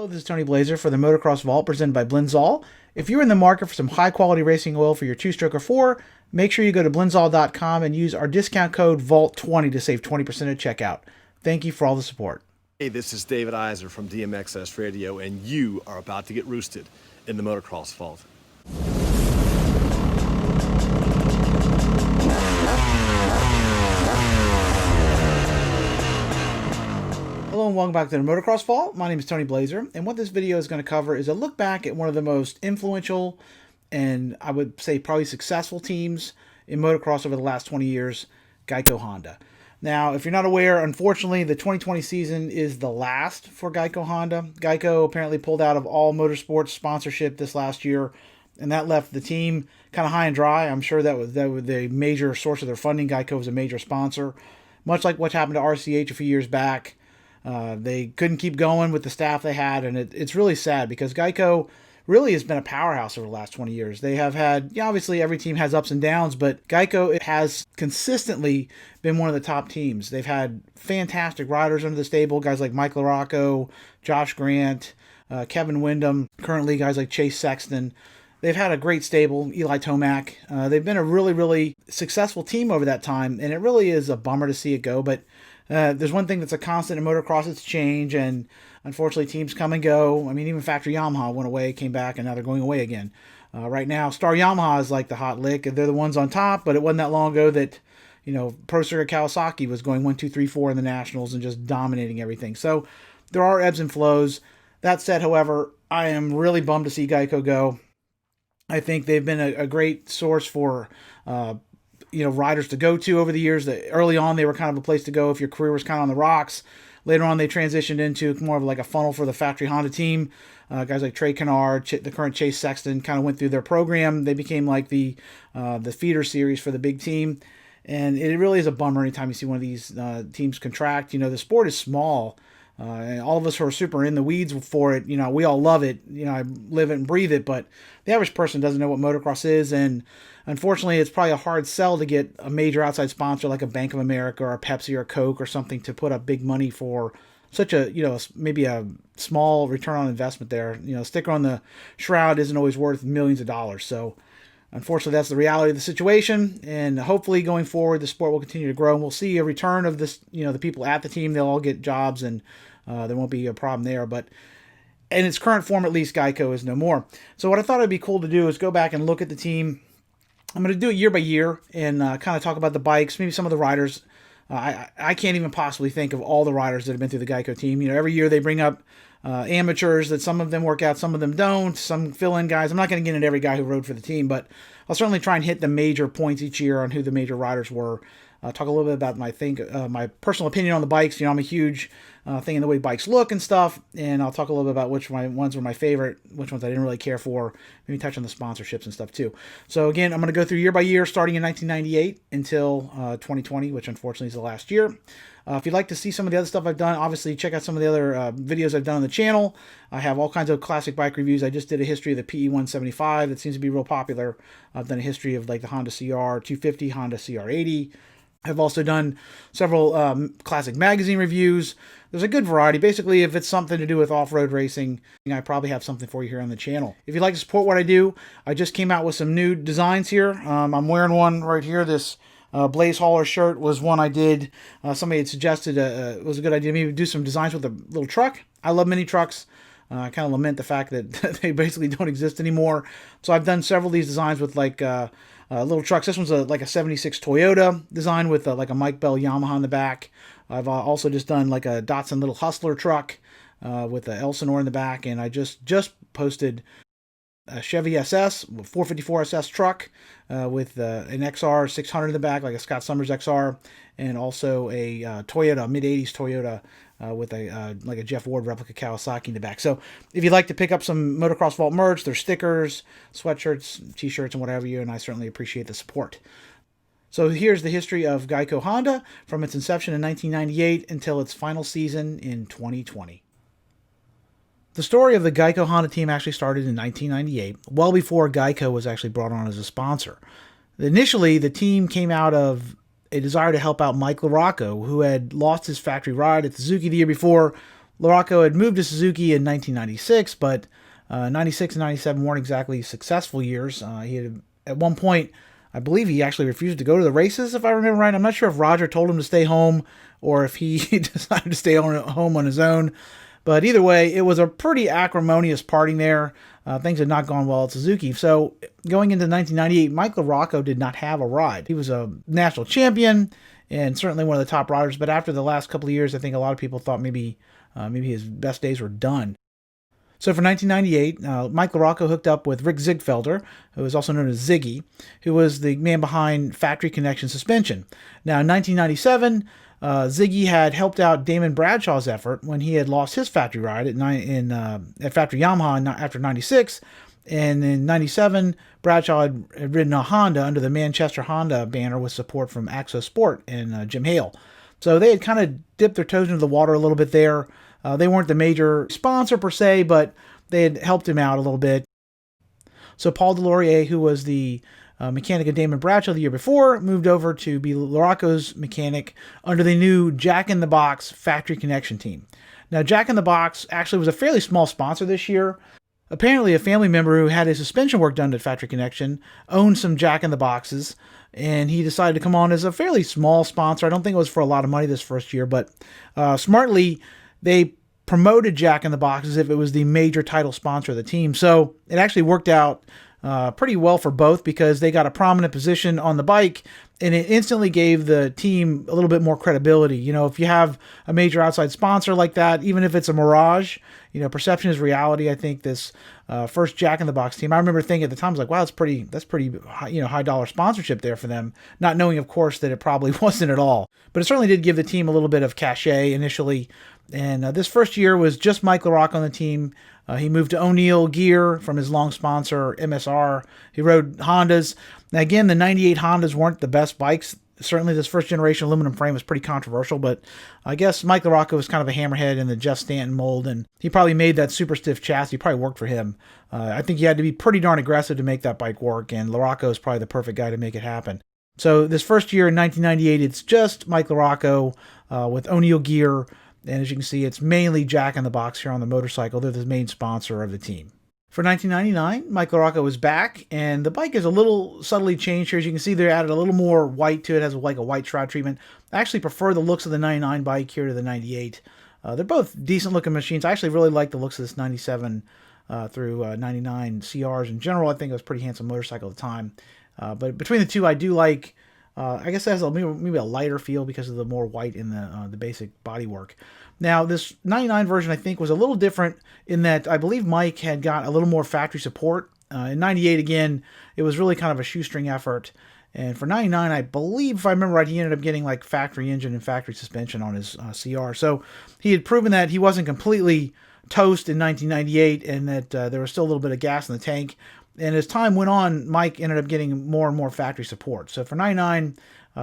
Hello, this is Tony Blazier for the Motocross Vault presented by Blinzall. If you're in the market for some high-quality racing oil for your two-stroke or four, make sure you go to blinzall.com and use our discount code VAULT20 to save 20% at checkout. Thank you for all the support. Hey, this is David Iser from DMXS Radio, and you are about to get roosted in the Motocross Vault. Hello and welcome back to the Motocross Vault. My name is Tony Blazier, and what this video is going to cover is a look back at one of the most influential and I would say probably successful teams in motocross over the last 20 years, Geico Honda. Now, if you're not aware, unfortunately, the 2020 season is the last for Geico Honda. Geico apparently pulled out of all motorsports sponsorship this last year, and that left the team kind of high and dry. I'm sure that was the major source of their funding. Geico was a major sponsor, much like what happened to RCH a few years back. They couldn't keep going with the staff they had, and it's really sad because Geico really has been a powerhouse over the last 20 years. They have had, obviously every team has ups and downs, but Geico has consistently been one of the top teams. They've had fantastic riders under the stable, guys like Mike LaRocco, Josh Grant, Kevin Windham, currently guys like Chase Sexton. They've had a great stable, Eli Tomac. They've been a really, really successful team over that time, and it really is a bummer to see it go, but there's one thing that's a constant in motocross, it's change, and unfortunately teams come and go. I mean, even factory Yamaha went away, came back, and now they're going away again. Right now, Star Yamaha is like the hot lick. They're the ones on top, but it wasn't that long ago that, Pro Circuit Kawasaki was going 1, 2, 3, 4 in the Nationals and just dominating everything. So there are ebbs and flows. That said, however, I am really bummed to see Geico go. I think they've been a great source for riders to go to over the years. That early on they were kind of a place to go if your career was kind of on the rocks. Later on they transitioned into more of like a funnel for the factory Honda team. Guys like Trey Kennard, the current Chase Sexton kind of went through their program. They became like the feeder series for the big team. And it really is a bummer anytime you see one of these teams contract. The sport is small. And all of us who are super in the weeds for it, we all love it. I live it and breathe it, but the average person doesn't know what motocross is. And unfortunately, it's probably a hard sell to get a major outside sponsor like a Bank of America or a Pepsi or a Coke or something to put up big money for such a, maybe a small return on investment there. Sticker on the shroud isn't always worth millions of dollars. So unfortunately, that's the reality of the situation, and hopefully going forward, the sport will continue to grow, and we'll see a return of this, the people at the team. They'll all get jobs, and there won't be a problem there, but in its current form, at least, Geico is no more. So what I thought would be cool to do is go back and look at the team. I'm going to do it year by year and kind of talk about the bikes, maybe some of the riders. I can't even possibly think of all the riders that have been through the Geico team. Every year they bring up amateurs that some of them work out, some of them don't, some fill-in guys. I'm not going to get into every guy who rode for the team, but I'll certainly try and hit the major points each year on who the major riders were. Talk a little bit about my personal opinion on the bikes. I'm a huge thing in the way bikes look and stuff, and I'll talk a little bit about which ones were my favorite, which ones I didn't really care for, maybe touch on the sponsorships and stuff too. So again, I'm going to go through year by year, starting in 1998 until 2020, which unfortunately is the last year. If you'd like to see some of the other stuff I've done, obviously check out some of the other videos I've done on the channel. I have all kinds of classic bike reviews. I just did a history of the PE175 that seems to be real popular. I've done a history of like the Honda CR 250, Honda CR 80. I've also done several classic magazine reviews. There's a good variety. Basically, if it's something to do with off-road racing, I probably have something for you here on the channel. If you'd like to support what I do, I just came out with some new designs here. I'm wearing one right here. This Blaze Hauler shirt was one I did. Somebody had suggested it was a good idea maybe do some designs with a little truck. I love mini trucks. I kind of lament the fact that they basically don't exist anymore. So I've done several of these designs with like little trucks. This one's like a 76 Toyota design with like a Mike Bell Yamaha on the back. I've also just done like a Datsun little Hustler truck with a Elsinore in the back. And I just posted a Chevy SS, 454 SS truck with an XR 600 in the back, like a Scott Summers XR, and also a Toyota, mid-80s Toyota with a like a Jeff Ward replica Kawasaki in the back. So if you'd like to pick up some Motocross Vault merch, there's stickers, sweatshirts, t-shirts, and whatever and I certainly appreciate the support. So here's the history of Geico Honda from its inception in 1998 until its final season in 2020. The story of the Geico Honda team actually started in 1998, well before Geico was actually brought on as a sponsor. Initially, the team came out of a desire to help out Mike LaRocco, who had lost his factory ride at Suzuki the year before, LaRocco had moved to Suzuki in 1996, but 96 and 97 weren't exactly successful years. He had, at one point, I believe he actually refused to go to the races, if I remember right. I'm not sure if Roger told him to stay home or if he decided to stay home on his own. But either way, it was a pretty acrimonious parting there. Things had not gone well at Suzuki. So going into 1998, Mike LaRocco did not have a ride. He was a national champion and certainly one of the top riders. But after the last couple of years, I think a lot of people thought maybe his best days were done. So for 1998, Mike LaRocco hooked up with Rick Ziegfelder, who was also known as Ziggy, who was the man behind Factory Connection Suspension. Now in 1997, Ziggy had helped out Damon Bradshaw's effort when he had lost his factory ride at Factory Yamaha after 96. And in 97, Bradshaw had ridden a Honda under the Manchester Honda banner with support from Axo Sport and Jim Hale. So they had kind of dipped their toes into the water a little bit there. They weren't the major sponsor per se, but they had helped him out a little bit. So Paul Delorier, who was the mechanic of Damon Bradshaw the year before, moved over to be LaRocco's mechanic under the new Jack in the Box Factory Connection team. Now, Jack in the Box actually was a fairly small sponsor this year. Apparently, a family member who had his suspension work done at Factory Connection owned some Jack in the Boxes, and he decided to come on as a fairly small sponsor. I don't think it was for a lot of money this first year, but smartly, they promoted Jack in the Box as if it was the major title sponsor of the team. So it actually worked out pretty well for both because they got a prominent position on the bike, and it instantly gave the team a little bit more credibility. You know, if you have a major outside sponsor like that, even if it's a mirage, you know, perception is reality. I think this first Jack in the Box team, I remember thinking at the time, I was like, wow, that's pretty high, high dollar sponsorship there for them, not knowing, of course, that it probably wasn't at all. But it certainly did give the team a little bit of cachet initially. And this first year was just Mike LaRocco on the team. He moved to O'Neill Gear from his long sponsor, MSR. He rode Hondas. Now, again, the 98 Hondas weren't the best bikes. Certainly, this first generation aluminum frame was pretty controversial, but I guess Mike LaRocco was kind of a hammerhead in the Jeff Stanton mold, and he probably made that super stiff chassis. Probably worked for him. I think he had to be pretty darn aggressive to make that bike work, and LaRocco is probably the perfect guy to make it happen. So this first year in 1998, it's just Mike LaRocco with O'Neill Gear. And as you can see, it's mainly Jack in the Box here on the motorcycle. They're the main sponsor of the team. For 1999, Mike LaRocco was back, and the bike is a little subtly changed here. As you can see, they added a little more white to it. It has like a white shroud treatment. I actually prefer the looks of the 99 bike here to the 98. They're both decent-looking machines. I actually really like the looks of this 97 through 99 CRs. In general, I think it was a pretty handsome motorcycle at the time. But between the two, I do like... I guess it has maybe a lighter feel because of the more white in the basic bodywork. Now, this 99 version, I think, was a little different in that I believe Mike had got a little more factory support. In 98, again, it was really kind of a shoestring effort. And for 99, I believe, if I remember right, he ended up getting like factory engine and factory suspension on his CR. So he had proven that he wasn't completely toast in 1998 and that there was still a little bit of gas in the tank. And as time went on, Mike ended up getting more and more factory support. So for 99,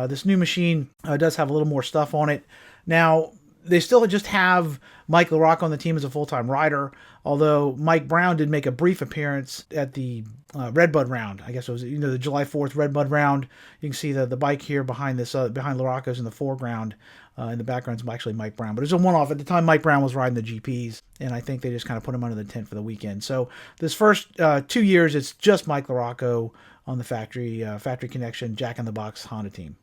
this new machine does have a little more stuff on it. Now, they still just have Mike LaRocco on the team as a full-time rider, although Mike Brown did make a brief appearance at the Redbud round. I guess it was the July 4th Redbud round. You can see the bike here behind this behind LaRocco's in the foreground. In the background is actually Mike Brown. But it was a one-off. At the time, Mike Brown was riding the GPs, and I think they just kind of put him under the tent for the weekend. So this first 2 years, it's just Mike LaRocco on the Factory Connection Jack in the Box Honda team.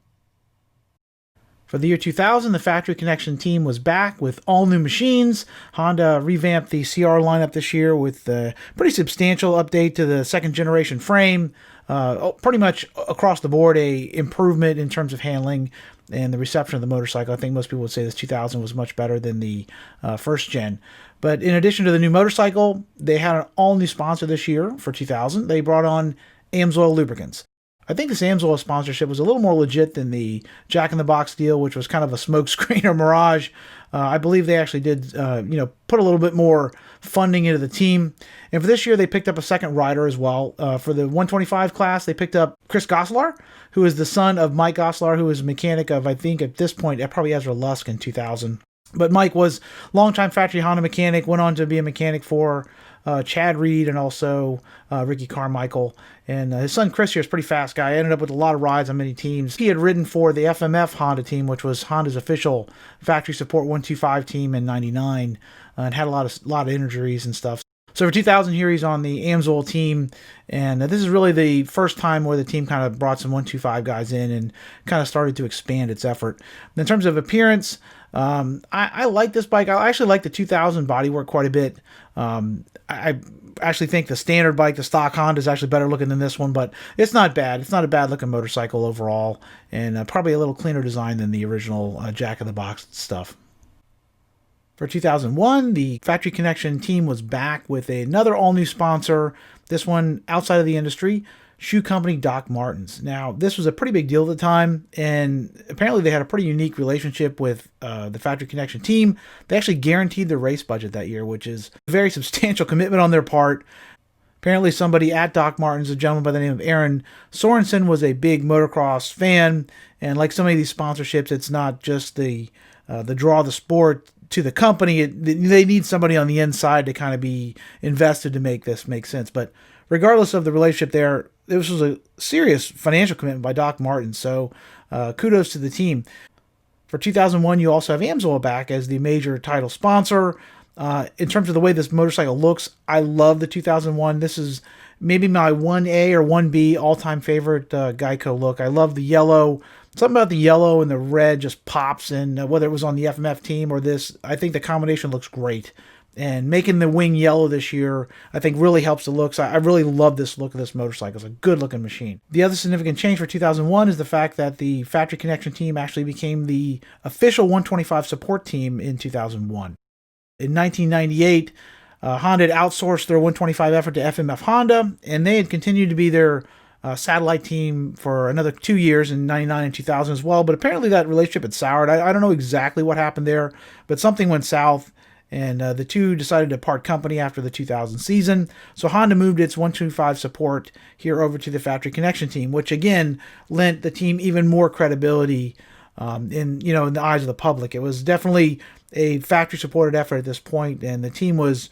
For the year 2000, the Factory Connection team was back with all new machines. Honda revamped the CR lineup this year with a pretty substantial update to the second generation frame. Pretty much across the board, a improvement in terms of handling and the reception of the motorcycle. I think most people would say this 2000 was much better than the first gen. But in addition to the new motorcycle, they had an all-new sponsor this year for 2000. They brought on Amsoil Lubricants. I think this Amsoil sponsorship was a little more legit than the Jack in the Box deal, which was kind of a smokescreen or mirage. I believe they actually did, put a little bit more funding into the team. And for this year, they picked up a second rider as well. For the 125 class, they picked up Chris Goslar, who is the son of Mike Goslar, who was a mechanic of, I think at this point, probably Ezra Lusk in 2000. But Mike was longtime factory Honda mechanic, went on to be a mechanic for Chad Reed and also Ricky Carmichael. And his son Chris here is a pretty fast guy. Ended up with a lot of rides on many teams. He had ridden for the FMF Honda team, which was Honda's official factory support 125 team in '99, and had a lot of injuries and stuff. So for 2000 here, he's on the Amsoil team, and this is really the first time where the team kind of brought some 125 guys in and kind of started to expand its effort. In terms of appearance, I like this bike. I actually like the 2000 bodywork quite a bit. I actually think the standard bike, the stock Honda, is actually better looking than this one, but it's not bad. It's not a bad looking motorcycle overall, and probably a little cleaner design than the original Jack in the Box stuff. For 2001, the Factory Connection team was back with another all-new sponsor, this one outside of the industry, shoe company Doc Martens. Now, this was a pretty big deal at the time, and apparently they had a pretty unique relationship with the Factory Connection team. They actually guaranteed their race budget that year, which is a very substantial commitment on their part. Apparently somebody at Doc Martens, a gentleman by the name of Aaron Sorensen, was a big motocross fan, and like so many of these sponsorships, it's not just the draw of the sport to the company. They need somebody on the inside to kind of be invested to make this make sense. But regardless of the relationship there, this was a serious financial commitment by Doc Martens, so kudos to the team. For 2001, you also have Amsoil back as the major title sponsor. In terms of the way this motorcycle looks, I love the 2001. This is maybe my 1A or 1B all-time favorite Geico look. I love the yellow. Something about the yellow and the red just pops, and whether it was on the FMF team or this, I think the combination looks great. And making the wing yellow this year, I think, really helps the looks. I really love this look of this motorcycle. It's a good-looking machine. The other significant change for 2001 is the fact that the Factory Connection team actually became the official 125 support team in 2001. In 1998, Honda had outsourced their 125 effort to FMF Honda, and they had continued to be their satellite team for another 2 years in 99 and 2000 as well. But apparently that relationship had soured. I don't know exactly what happened there, but something went south, and the two decided to part company after the 2000 season. So Honda moved its 125 support here over to the Factory Connection team, which again lent the team even more credibility in the eyes of the public. It was definitely a factory supported effort at this point, and the team was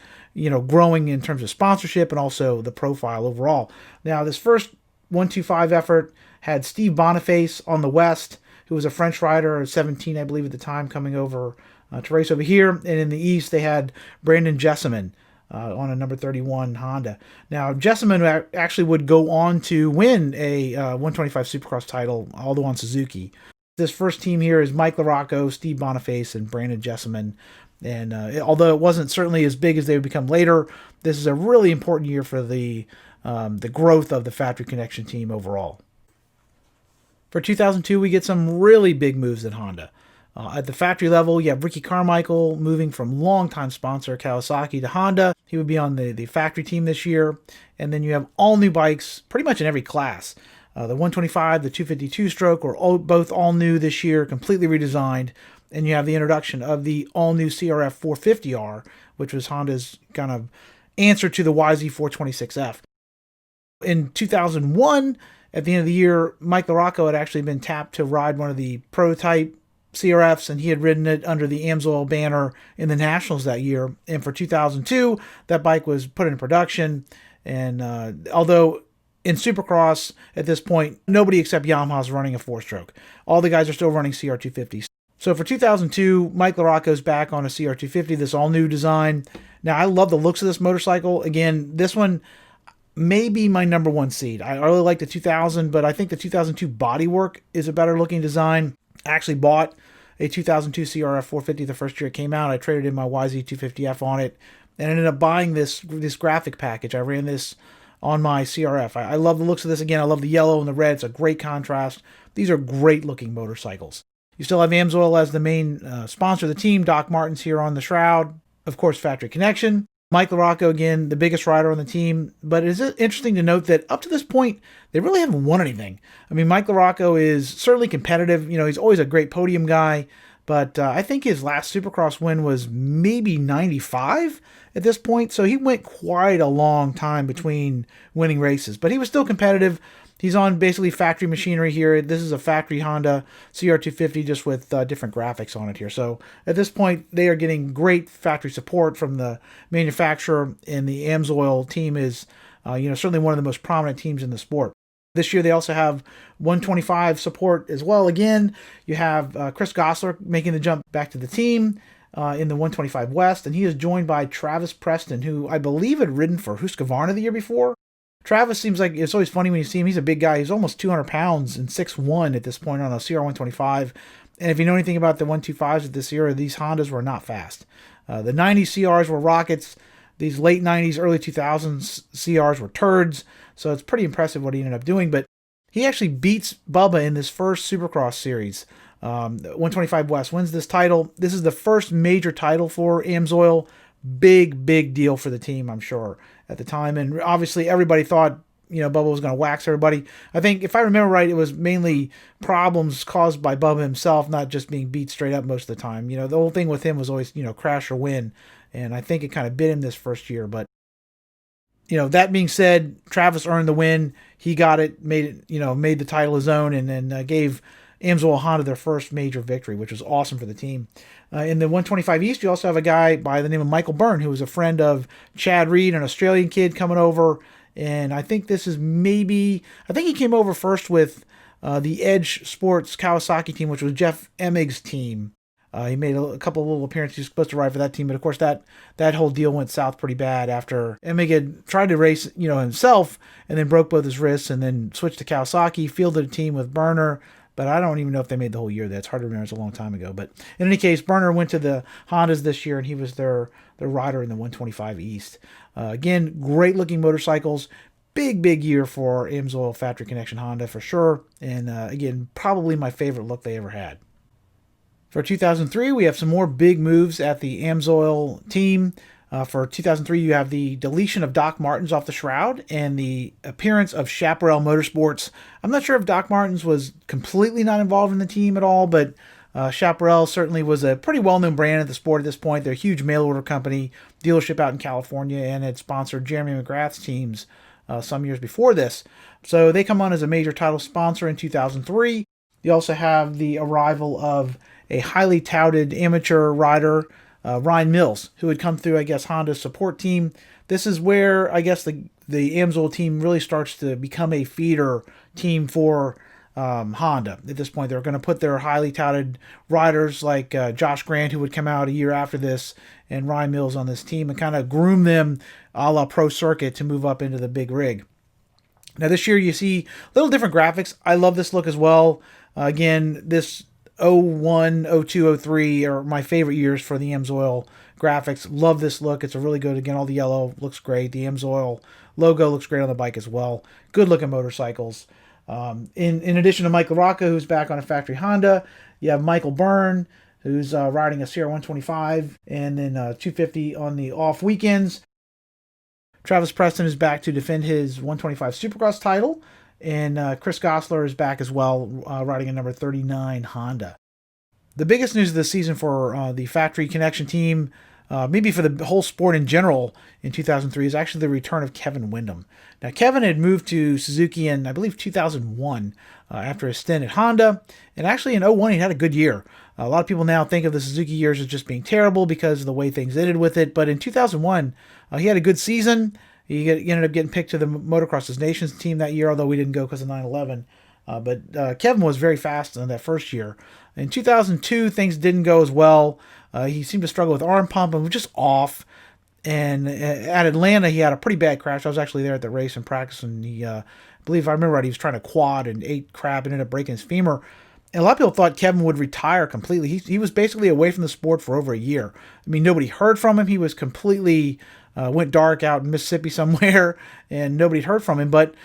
growing in terms of sponsorship and also the profile overall. Now, this first 125 effort had Steve Boniface on the west, who was a French rider, 17 I believe at the time, coming over to race over here. And in the east they had Brandon Jesseman on a number 31 Honda. Now, Jesseman actually would go on to win a 125 Supercross title, although on Suzuki. This first team here is Mike LaRocco, Steve Boniface, and Brandon Jesseman. And although it wasn't certainly as big as they would become later, this is a really important year for the growth of the Factory Connection team overall. For 2002, we get some really big moves at Honda. At the factory level, you have Ricky Carmichael moving from longtime sponsor Kawasaki to Honda. He would be on the factory team this year. And then you have all new bikes pretty much in every class. The 125, the 252 stroke were both all new this year, completely redesigned. And you have the introduction of the all-new CRF 450R, which was Honda's kind of answer to the YZ426F. In 2001, at the end of the year, Mike LaRocco had actually been tapped to ride one of the prototype CRFs, and he had ridden it under the Amsoil banner in the Nationals that year. And for 2002, that bike was put into production. And although in Supercross, at this point, nobody except Yamaha is running a four-stroke. All the guys are still running CR250s. So for 2002, Mike LaRocco's back on a CR250, this all-new design. Now, I love the looks of this motorcycle. Again, this one may be my number one seed. I really like the 2000, but I think the 2002 bodywork is a better-looking design. I actually bought a 2002 CRF 450 the first year it came out. I traded in my YZ250F on it and ended up buying this graphic package. I ran this on my CRF. I love the looks of this. Again, I love the yellow and the red. It's a great contrast. These are great-looking motorcycles. You still have Amsoil as the main sponsor of the team. Doc Martens here on the shroud. Of course, Factory Connection. Mike LaRocco, again, the biggest rider on the team. But it is interesting to note that up to this point, they really haven't won anything. I mean, Mike LaRocco is certainly competitive. He's always a great podium guy. But I think his last Supercross win was maybe 95 at this point. So he went quite a long time between winning races. But he was still competitive. He's on basically factory machinery here. This is a factory Honda CR250 just with different graphics on it here. So at this point, they are getting great factory support from the manufacturer, and the AMSOIL team is certainly one of the most prominent teams in the sport. This year, they also have 125 support as well. Again, you have Chris Gosler making the jump back to the team in the 125 West, and he is joined by Travis Preston, who I believe had ridden for Husqvarna the year before. Travis seems like, it's always funny when you see him. He's a big guy. He's almost 200 pounds and 6'1" at this point on a CR125. And if you know anything about the 125s of this era, these Hondas were not fast. The 90s CRs were rockets. These late 90s, early 2000s CRs were turds. So it's pretty impressive what he ended up doing. But he actually beats Bubba in this first Supercross series. 125 West wins this title. This is the first major title for AMSOIL. Big deal for the team, I'm sure, at the time. And obviously everybody thought, Bubba was going to wax everybody. I think, if I remember right, it was mainly problems caused by Bubba himself, not just being beat straight up most of the time. The whole thing with him was always, crash or win. And I think it kind of bit him this first year. But, that being said, Travis earned the win. He got it, made the title his own, and then gave AMSOIL Honda their first major victory, which was awesome for the team. In the 125 East, you also have a guy by the name of Michael Byrne, who was a friend of Chad Reed, an Australian kid coming over. And I think this is I think he came over first with the Edge Sports Kawasaki team, which was Jeff Emmig's team. He made a couple of little appearances. He was supposed to ride for that team, but of course that whole deal went south pretty bad after Emmig had tried to race, himself, and then broke both his wrists, and then switched to Kawasaki, fielded a team with Burner. But I don't even know if they made the whole year. That's hard to remember. It's a long time ago. But in any case, Burner went to the Hondas this year, and he was their rider in the 125 East. Again, great-looking motorcycles. Big year for AMSOIL Factory Connection Honda for sure. And again, probably my favorite look they ever had. For 2003, we have some more big moves at the AMSOIL team. For 2003, you have the deletion of Doc Martens off the shroud and the appearance of Chaparral Motorsports. I'm not sure if Doc Martens was completely not involved in the team at all, but Chaparral certainly was a pretty well-known brand at the sport at this point. They're a huge mail-order company, dealership out in California, and had sponsored Jeremy McGrath's teams some years before this. So they come on as a major title sponsor in 2003. You also have the arrival of a highly touted amateur rider, Ryan Mills, who had come through, I guess, Honda's support team. This is where, I guess, the AMSOIL team really starts to become a feeder team for Honda. At this point, they're going to put their highly touted riders like Josh Grant, who would come out a year after this, and Ryan Mills on this team, and kind of groom them a la Pro Circuit to move up into the big rig. Now, this year, you see a little different graphics. I love this look as well. Again, this 01, 02, 03 are my favorite years for the AMSOIL graphics. Love this look. It's a really good, again, all the yellow looks great. The AMSOIL logo looks great on the bike as well. Good looking motorcycles. In addition to Mike LaRocca, who's back on a factory Honda, you have Michael Byrne, who's riding a CR125 and then 250 on the off weekends. Travis Preston is back to defend his 125 Supercross title. And Chris Gosler is back as well, riding a number 39 Honda. The biggest news of the season for the Factory Connection team, maybe for the whole sport in general in 2003, is actually the return of Kevin Windham. Now, Kevin had moved to Suzuki in, I believe, 2001 after a stint at Honda. And actually in 01, he had a good year. A lot of people now think of the Suzuki years as just being terrible because of the way things ended with it. But in 2001, he had a good season. He ended up getting picked to the Motocross Nations team that year, although we didn't go because of 9/11. But Kevin was very fast in that first year. In 2002, things didn't go as well. He seemed to struggle with arm pump and was just off. And at Atlanta, he had a pretty bad crash. I was actually there at the race and practice, and I believe if I remember right, he was trying to quad and ate crap and ended up breaking his femur. And a lot of people thought Kevin would retire completely. He was basically away from the sport for over a year. I mean, nobody heard from him. He was completely went dark out in Mississippi somewhere, and nobody heard from him. But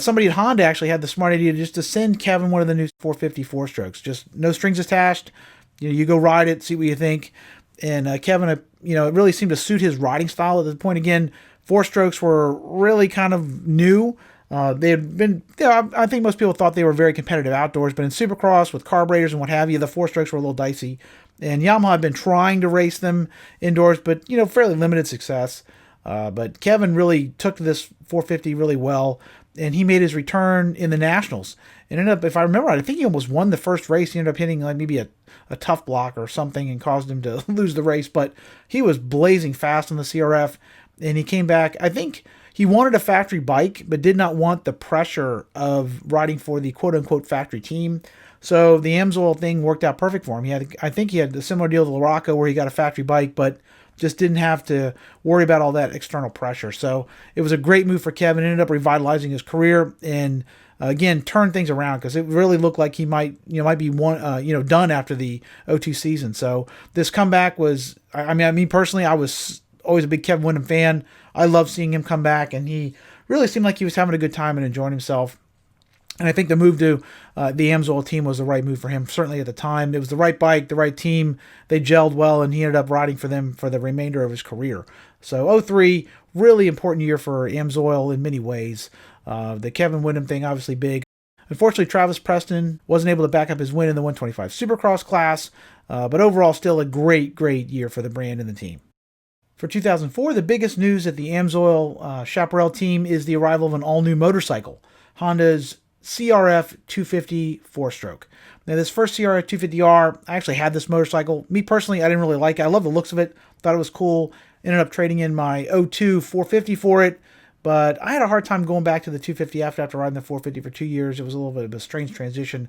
somebody at Honda actually had the smart idea just to send Kevin one of the new 450 4-strokes. Just no strings attached. You go ride it, see what you think. And Kevin, it really seemed to suit his riding style at the point. Again, 4-strokes were really kind of new. They had been, I think most people thought they were very competitive outdoors, but in Supercross with carburetors and what have you, the 4-strokes were a little dicey. And Yamaha had been trying to race them indoors, but, fairly limited success. But Kevin really took to this 450 really well. and he made his return in the Nationals. And ended up, if I remember right, I think he almost won the first race. He ended up hitting like maybe a tough block or something and caused him to lose the race. But he was blazing fast on the CRF, and he came back. I think he wanted a factory bike, but did not want the pressure of riding for the quote-unquote factory team. So the Amsoil thing worked out perfect for him. I think he had a similar deal to LaRocco where he got a factory bike, but just didn't have to worry about all that external pressure. So it was a great move for Kevin. It ended up revitalizing his career and again turned things around because it really looked like he might be done after the '02 season. So this comeback was, I mean personally, I was always a big Kevin Windham fan. I love seeing him come back, and he really seemed like he was having a good time and enjoying himself. And I think the move to the Amsoil team was the right move for him, certainly at the time. It was the right bike, the right team. They gelled well, and he ended up riding for them for the remainder of his career. So '03, really important year for Amsoil in many ways. The Kevin Windham thing, obviously big. Unfortunately, Travis Preston wasn't able to back up his win in the 125 Supercross class, but overall still a great, great year for the brand and the team. For 2004, the biggest news at the Amsoil Chaparral team is the arrival of an all-new motorcycle, Honda's CRF 250 4-stroke. Now, this first CRF 250R, I actually had this motorcycle. Me personally, I didn't really like it. I love the looks of it. Thought it was cool. Ended up trading in my '02 450 for it, but I had a hard time going back to the 250 after riding the 450 for 2 years. It was a little bit of a strange transition.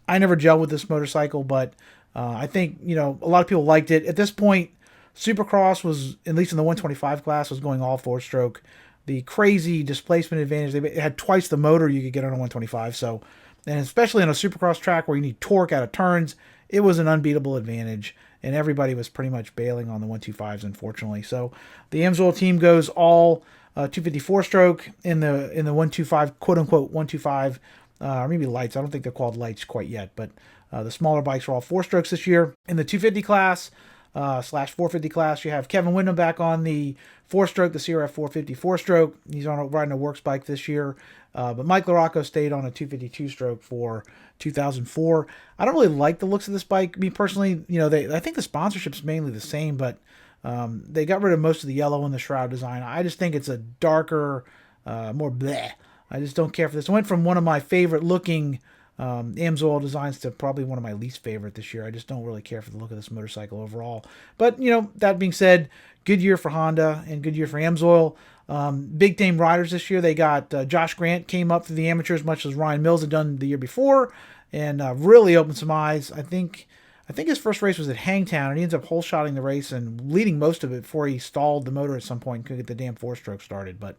I never gelled with this motorcycle, but I think, a lot of people liked it. At this point, Supercross was, at least in the 125 class, was going all 4-stroke. The crazy displacement advantage, they had twice the motor you could get on a 125. So, and especially on a Supercross track where you need torque out of turns, it was an unbeatable advantage. And everybody was pretty much bailing on the 125s, unfortunately. So the Amsoil team goes all 250 4-stroke in the 125, quote unquote 125, or maybe lights. I don't think they're called lights quite yet, but the smaller bikes are all 4-strokes this year. In the 250 class, slash 450 class, you have Kevin Windham back on the 4-stroke, the CRF 450 4-stroke. He's riding a works bike this year. But Mike LaRocco stayed on a 250 2-stroke for 2004. I don't really like the looks of this bike. Me personally, I think the sponsorship's mainly the same, but they got rid of most of the yellow in the shroud design. I just think it's a darker, more bleh. I just don't care for this. It went from one of my favorite looking Amsoil designs to probably one of my least favorite this year. I just don't really care for the look of this motorcycle overall. But, that being said, good year for Honda and good year for Amsoil. Big name riders this year. They got Josh Grant came up through the amateurs, much as Ryan Mills had done the year before, and really opened some eyes. I think his first race was at Hangtown, and he ends up hole-shotting the race and leading most of it before he stalled the motor at some point and couldn't get the damn 4-stroke started. But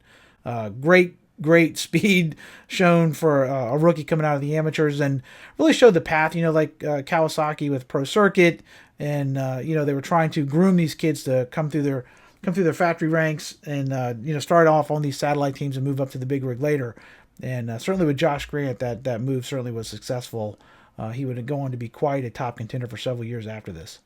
great speed shown for a rookie coming out of the amateurs, and really showed the path, like Kawasaki with Pro Circuit, and they were trying to groom these kids to come through their factory ranks and start off on these satellite teams and move up to the big rig later. And certainly with Josh Grant, that move certainly was successful. He would go on to be quite a top contender for several years after this.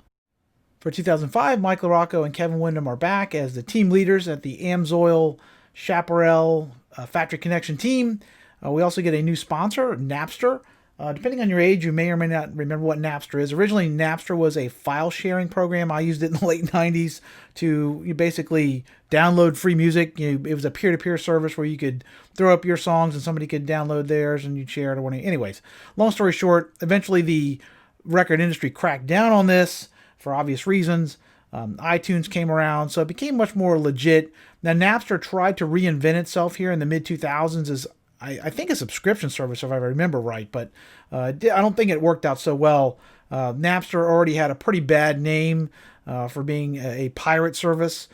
For 2005, Mike LaRocco and Kevin Windham are back as the team leaders at the Amsoil Chaparral Factory Connection team. We also get a new sponsor, Napster. Depending on your age, you may or may not remember what Napster is. Originally, Napster was a file sharing program. I used it in the late 90s to basically download free music. It was a peer-to-peer service where you could throw up your songs and somebody could download theirs and you'd share it or whatever. Anyways, long story short, eventually the record industry cracked down on this for obvious reasons. iTunes came around, so it became much more legit. Now, Napster tried to reinvent itself here in the mid-2000s as I think a subscription service, if I remember right, but I don't think it worked out so well. Napster already had a pretty bad name for being a pirate service,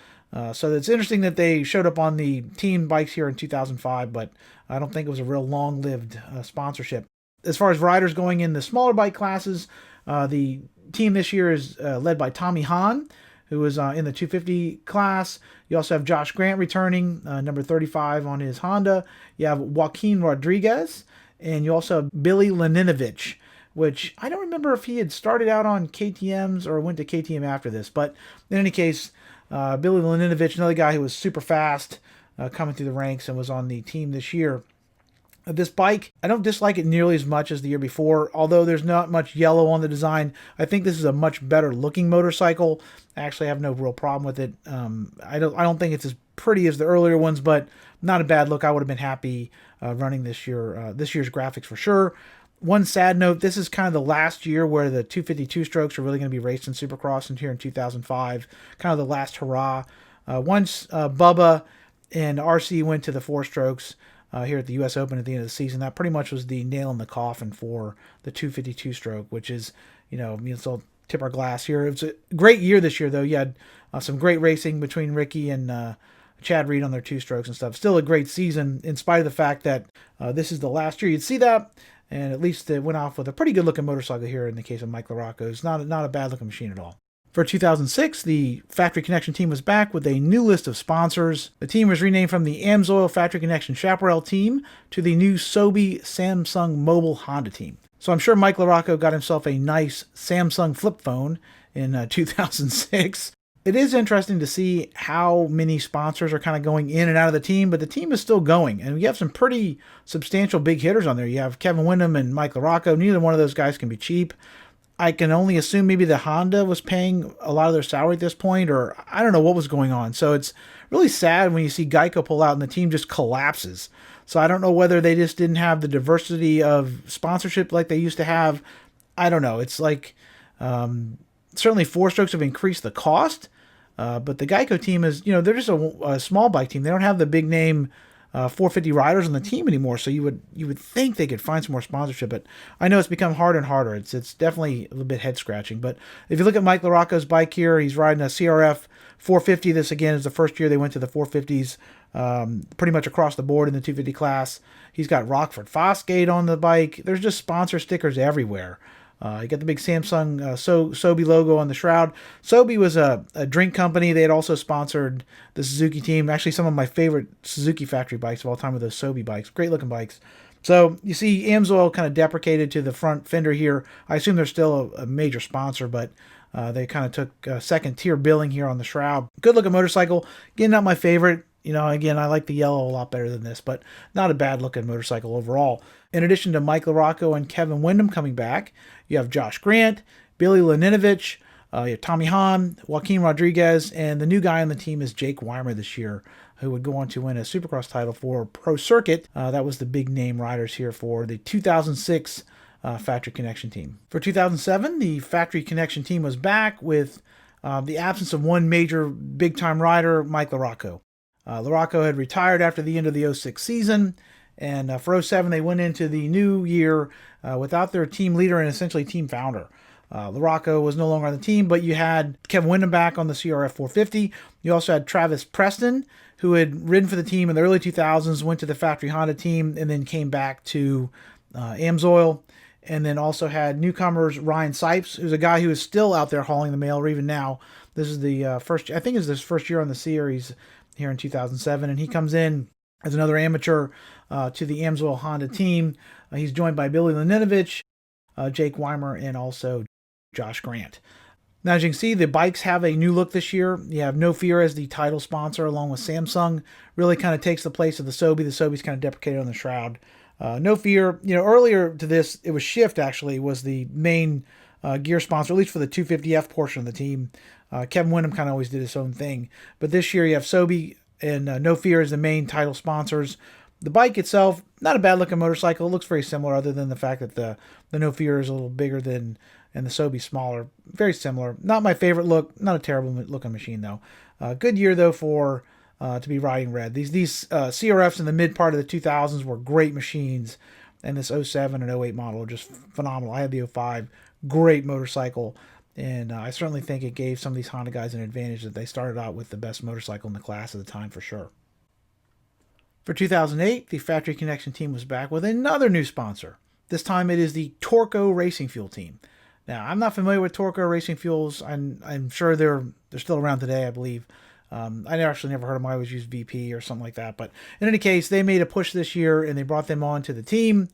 so it's interesting that they showed up on the team bikes here in 2005, but I don't think it was a real long-lived sponsorship. As far as riders going in the smaller bike classes, the team this year is led by Tommy Hahn, who is in the 250 class. You also have Josh Grant returning, number 35 on his Honda. You have Joaquin Rodriguez, and you also have Billy Laninovich, which I don't remember if he had started out on KTMs or went to KTM after this. But in any case, Billy Laninovich, another guy who was super fast, coming through the ranks and was on the team this year. This bike, I don't dislike it nearly as much as the year before, although there's not much yellow on the design. I think this is a much better looking motorcycle. I actually have no real problem with it. I don't think it's as pretty as the earlier ones, but not a bad look. I would have been happy running this year's graphics for sure. One sad note, this is kind of the last year where the 252 strokes are really going to be raced in Supercross and here in 2005. Kind of the last hurrah. Once Bubba and RC went to the 4 strokes, here at the U.S. Open at the end of the season, that pretty much was the nail in the coffin for the 252 stroke, which is, so tip our glass here. It was a great year this year, though. You had some great racing between Ricky and Chad Reed on their 2 strokes and stuff. Still a great season, in spite of the fact that this is the last year you'd see that, and at least it went off with a pretty good-looking motorcycle here in the case of Mike LaRocco. It's not a bad-looking machine at all. For 2006, the Factory Connection team was back with a new list of sponsors. The team was renamed from the Amsoil Factory Connection Chaparral team to the new Sobe Samsung Mobile Honda team. So I'm sure Mike LaRocco got himself a nice Samsung flip phone in 2006. It is interesting to see how many sponsors are kind of going in and out of the team, but the team is still going. And we have some pretty substantial big hitters on there. You have Kevin Windham and Mike LaRocco. Neither one of those guys can be cheap. I can only assume maybe the Honda was paying a lot of their salary at this point, or I don't know what was going on. So it's really sad when you see Geico pull out and the team just collapses. So I don't know whether they just didn't have the diversity of sponsorship like they used to have. I don't know. It's like certainly 4 strokes have increased the cost, but the Geico team is, they're just a small bike team. They don't have the big name 450 riders on the team anymore, so you would think they could find some more sponsorship, but I know it's become harder and harder. It's definitely a little bit head scratching. But if you look at Mike LaRocco's bike here, he's riding a CRF 450. This again is the first year they went to the 450s, pretty much across the board in the 250 class. He's got Rockford Fosgate on the bike. There's just sponsor stickers everywhere. You got the big Samsung Sobe logo on the shroud. Sobe was a drink company. They had also sponsored the Suzuki team. Actually, some of my favorite Suzuki factory bikes of all time are those Sobe bikes. Great looking bikes. So you see Amsoil kind of deprecated to the front fender here. I assume they're still a major sponsor, but they kind of took second tier billing here on the shroud. Good looking motorcycle. Again, not my favorite. Again, I like the yellow a lot better than this, but not a bad looking motorcycle overall. In addition to Mike LaRocco and Kevin Windham coming back, you have Josh Grant, Billy Laninovich, you have Tommy Hahn, Joaquin Rodriguez, and the new guy on the team is Jake Weimer this year, who would go on to win a Supercross title for Pro Circuit. That was the big name riders here for the 2006 Factory Connection team. For 2007, the Factory Connection team was back with the absence of one major big-time rider, Mike LaRocco. LaRocco had retired after the end of the 06 season, and for 07 they went into the new year without their team leader and essentially team founder. LaRocco was no longer on the team, but you had Kevin Windham back on the CRF 450. You also had Travis Preston, who had ridden for the team in the early 2000s, went to the Factory Honda team, and then came back to Amsoil. And then also had newcomers Ryan Sipes, who's a guy who is still out there hauling the mail, or even now. This is the first, I think, is this first year on the series here in 2007, and he comes in as another amateur to the Amsoil Honda team. He's joined by Billy Laninovich, Jake Weimer, and also Josh Grant. Now, as you can see, the bikes have a new look this year. You have No Fear as the title sponsor, along with Samsung. Really kind of takes the place of the Sobe. The Sobe's kind of deprecated on the shroud. No Fear, earlier to this, it was Shift, actually, was the main gear sponsor, at least for the 250F portion of the team. Kevin Windham kind of always did his own thing. But this year you have Sobe and No Fear as the main title sponsors. The bike itself, not a bad looking motorcycle. It looks very similar, other than the fact that the No Fear is a little bigger than, and the Sobe smaller. Very similar. Not my favorite look. Not a terrible looking machine, though. Good year, though, for to be riding red. These CRFs in the mid part of the 2000s were great machines. And this 07 and 08 model are just phenomenal. I had the 05. Great motorcycle. And I certainly think it gave some of these Honda guys an advantage that they started out with the best motorcycle in the class at the time, for sure. For 2008, the Factory Connection team was back with another new sponsor. This time it is the Torco Racing Fuel team. Now, I'm not familiar with Torco Racing Fuels. I'm sure they're still around today, I believe. I actually never heard of them. I always used VP or something like that. But in any case, they made a push this year, and they brought them on to the team.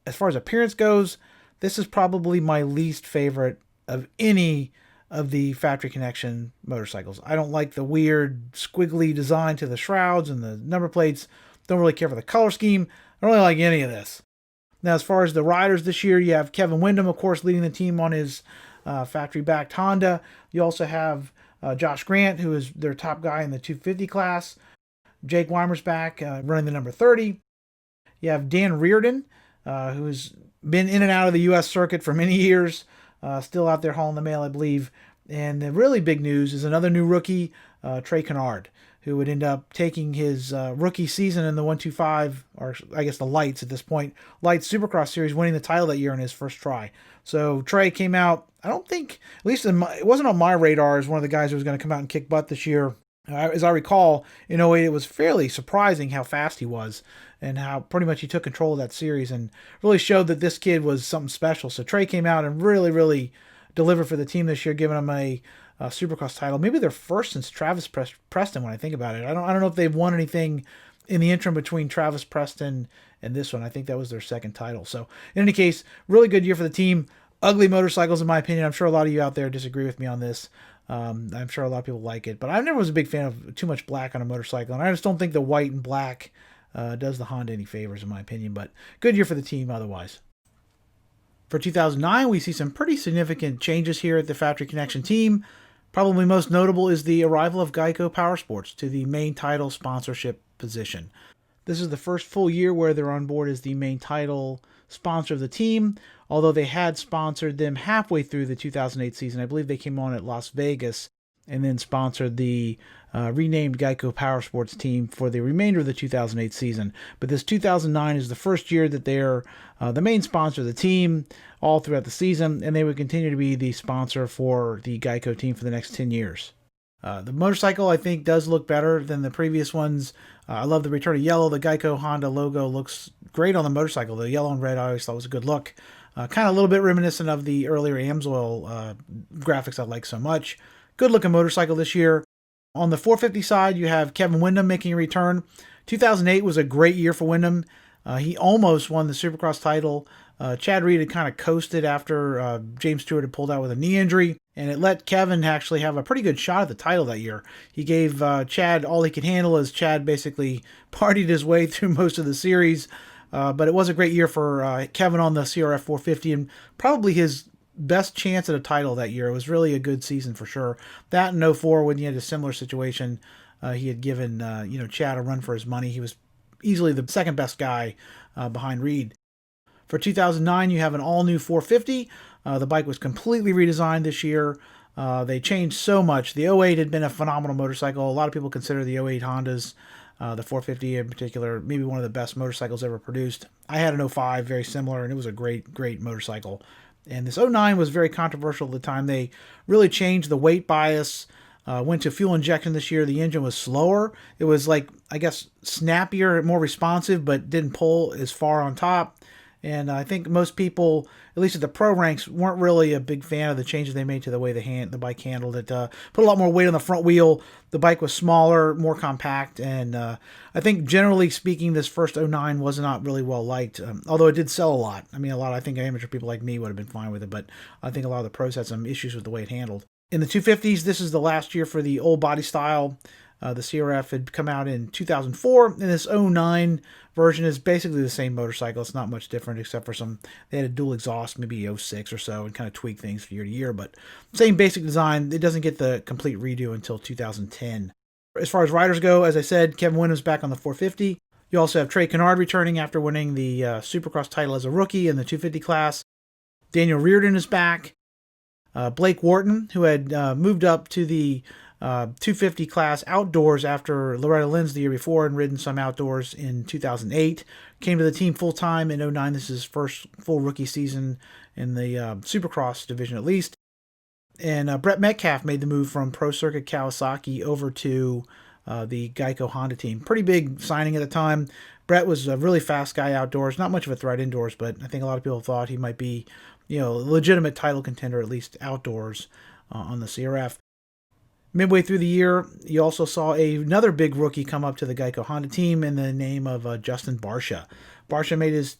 As far as appearance goes, this is probably my least favorite of any of the Factory Connection motorcycles. I don't like the weird squiggly design to the shrouds and the number plates. Don't really care for the color scheme. I don't really like any of this. Now, as far as the riders this year, you have Kevin Windham, of course, leading the team on his factory-backed Honda. You also have Josh Grant, who is their top guy in the 250 class. Jake Weimer's back, running the number 30. You have Dan Reardon, who's been in and out of the U.S. circuit for many years, still out there hauling the mail, I believe. And the really big news is another new rookie, Trey Canard, who would end up taking his rookie season in the 125, or I guess the Lights at this point, Lights Supercross Series, winning the title that year in his first try. So Trey came out, I don't think, at least it wasn't on my radar as one of the guys who was going to come out and kick butt this year. As I recall, in '08, it was fairly surprising how fast he was and how pretty much he took control of that series and really showed that this kid was something special. So Trey came out and really, really delivered for the team this year, giving them a Supercross title. Maybe their first since Travis Preston when I think about it. I don't know if they've won anything in the interim between Travis Preston and this one. I think that was their second title. So in any case, really good year for the team. Ugly motorcycles, in my opinion. I'm sure a lot of you out there disagree with me on this. I'm sure a lot of people like it, but I never was a big fan of too much black on a motorcycle, and I just don't think the white and black does the Honda any favors, in my opinion. But good year for the team otherwise. For 2009, we see some pretty significant changes here at the Factory Connection team. Probably most notable is the arrival of Geico Powersports to the main title sponsorship position. This is the first full year where they're on board as the main title sponsor of the team, although they had sponsored them halfway through the 2008 season. I believe they came on at Las Vegas and then sponsored the renamed Geico Powersports team for the remainder of the 2008 season. But this 2009 is the first year that they're the main sponsor of the team all throughout the season, and they would continue to be the sponsor for the Geico team for the next 10 years. The motorcycle, I think, does look better than the previous ones. I love the return of yellow. The Geico Honda logo looks great on the motorcycle. The yellow and red I always thought was a good look. Kind of a little bit reminiscent of the earlier Amsoil graphics I like so much. Good looking motorcycle this year. On the 450 side, you have Kevin Windham making a return. 2008 was a great year for Windham. He almost won the Supercross title. Chad Reed had kind of coasted after James Stewart had pulled out with a knee injury, and it let Kevin actually have a pretty good shot at the title that year. He gave Chad all he could handle as Chad basically partied his way through most of the series. But it was a great year for Kevin on the CRF 450 and probably his best chance at a title that year. It was really a good season for sure. That in '04, when he had a similar situation, he had given Chad a run for his money. He was easily the second best guy behind Reed. For 2009, you have an all-new 450. The bike was completely redesigned this year. They changed so much. The '08 had been a phenomenal motorcycle. A lot of people consider the '08 Hondas, the 450 in particular, maybe one of the best motorcycles ever produced. I had an '05, very similar, and it was a great, great motorcycle. And this '09 was very controversial at the time. They really changed the weight bias, went to fuel injection this year. The engine was slower. It was like, I guess, snappier, more responsive, but didn't pull as far on top. And I think most people, at least at the pro ranks, weren't really a big fan of the changes they made to the way the bike handled it. Put a lot more weight on the front wheel. The bike was smaller, more compact, and I think generally speaking, this first '09 was not really well liked, although it did sell a lot. I mean, I think amateur people like me would have been fine with it, but I think a lot of the pros had some issues with the way it handled. In the 250s, this is the last year for the old body style. The CRF had come out in 2004, and this '09 version is basically the same motorcycle. It's not much different except for they had a dual exhaust, maybe '06 or so, and kind of tweak things from year to year, but same basic design. It doesn't get the complete redo until 2010. As far as riders go, as I said, Kevin Windham's back on the 450. You also have Trey Canard returning after winning the Supercross title as a rookie in the 250 class. Daniel Reardon is back. Blake Wharton, who had moved up to the 250 class outdoors after Loretta Lynn's the year before and ridden some outdoors in 2008. Came to the team full-time in '09. This is his first full rookie season in the Supercross division at least. And Brett Metcalf made the move from Pro Circuit Kawasaki over to the Geico Honda team. Pretty big signing at the time. Brett was a really fast guy outdoors. Not much of a threat indoors, but I think a lot of people thought he might be a legitimate title contender, at least outdoors on the CRF. Midway through the year, you also saw another big rookie come up to the Geico Honda team in the name of Justin Barcia. Barcia made his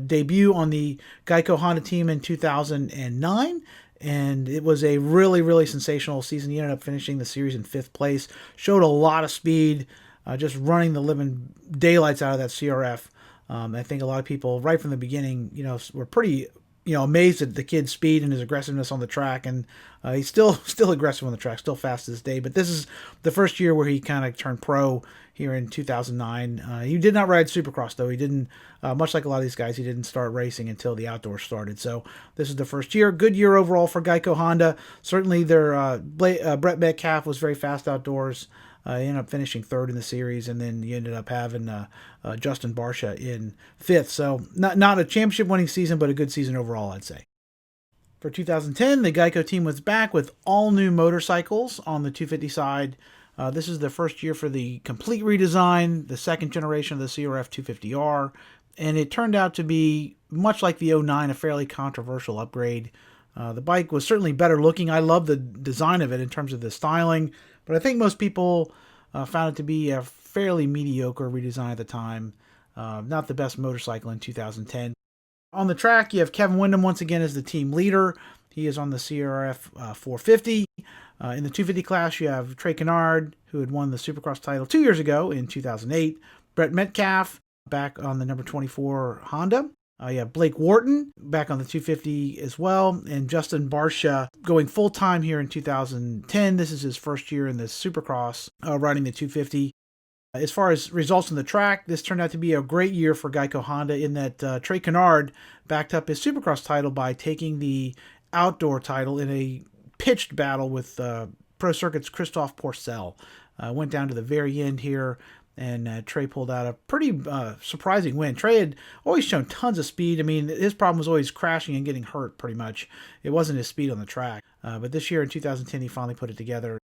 debut on the Geico Honda team in 2009, and it was a really, really sensational season. He ended up finishing the series in 5th place, showed a lot of speed, just running the living daylights out of that CRF. I think a lot of people right from the beginning, were pretty, amazed at the kid's speed and his aggressiveness on the track, and he's still aggressive on the track, still fast to this day. But this is the first year where he kind of turned pro here in 2009. He did not ride Supercross though. He didn't, much like a lot of these guys, he didn't start racing until the outdoors started. So this is the first year. Good year overall for Geico Honda. Certainly their Brett Metcalf was very fast outdoors. He ended up finishing third in the series, and then you ended up having Justin Barcia in fifth. So not a championship-winning season, but a good season overall, I'd say. For 2010, the Geico team was back with all new motorcycles on the 250 side. This is the first year for the complete redesign, the second generation of the CRF 250R, and it turned out to be, much like the 09, a fairly controversial upgrade. The bike was certainly better looking. I love the design of it in terms of the styling, but I think most people found it to be a fairly mediocre redesign at the time. Not the best motorcycle in 2010. On the track, you have Kevin Windham once again as the team leader. He is on the CRF 450. In the 250 class, you have Trey Kennard, who had won the Supercross title 2 years ago in 2008. Brett Metcalf, back on the number 24 Honda. You have Blake Wharton back on the 250 as well, and Justin Barcia going full-time here in 2010. This is his first year in the Supercross, riding the 250. As far as results on the track, this turned out to be a great year for Geico Honda in that Trey Kennard backed up his Supercross title by taking the outdoor title in a pitched battle with Pro Circuit's Christophe Pourcel. Went down to the very end here, and Trey pulled out a pretty surprising win. Trey had always shown tons of speed. I mean, his problem was always crashing and getting hurt, pretty much. It wasn't his speed on the track. But this year in 2010, he finally put it together.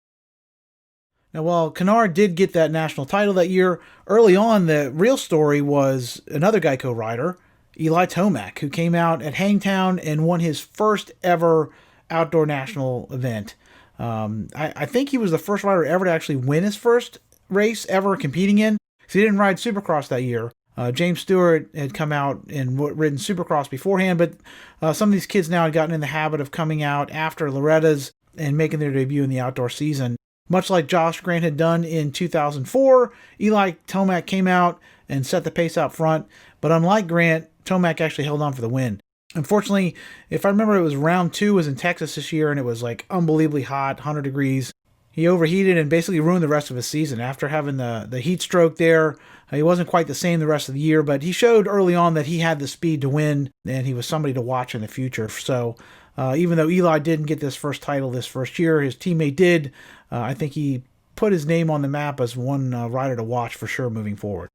Now, while Kennard did get that national title that year, early on, the real story was another Geico rider, Eli Tomac, who came out at Hangtown and won his first ever outdoor national event. I think he was the first rider ever to actually win his first race ever competing in, because he didn't ride Supercross that year. James Stewart had come out and ridden Supercross beforehand, but some of these kids now had gotten in the habit of coming out after Loretta's and making their debut in the outdoor season. Much like Josh Grant had done in 2004, Eli Tomac came out and set the pace out front, but unlike Grant, Tomac actually held on for the win. Unfortunately, if I remember, it was round 2 was in Texas this year, and it was like unbelievably hot, 100 degrees. He overheated and basically ruined the rest of his season. After having the heat stroke there, he wasn't quite the same the rest of the year, but he showed early on that he had the speed to win, and he was somebody to watch in the future. So even though Eli didn't get this first title this first year, his teammate did. I think he put his name on the map as one rider to watch for sure moving forward.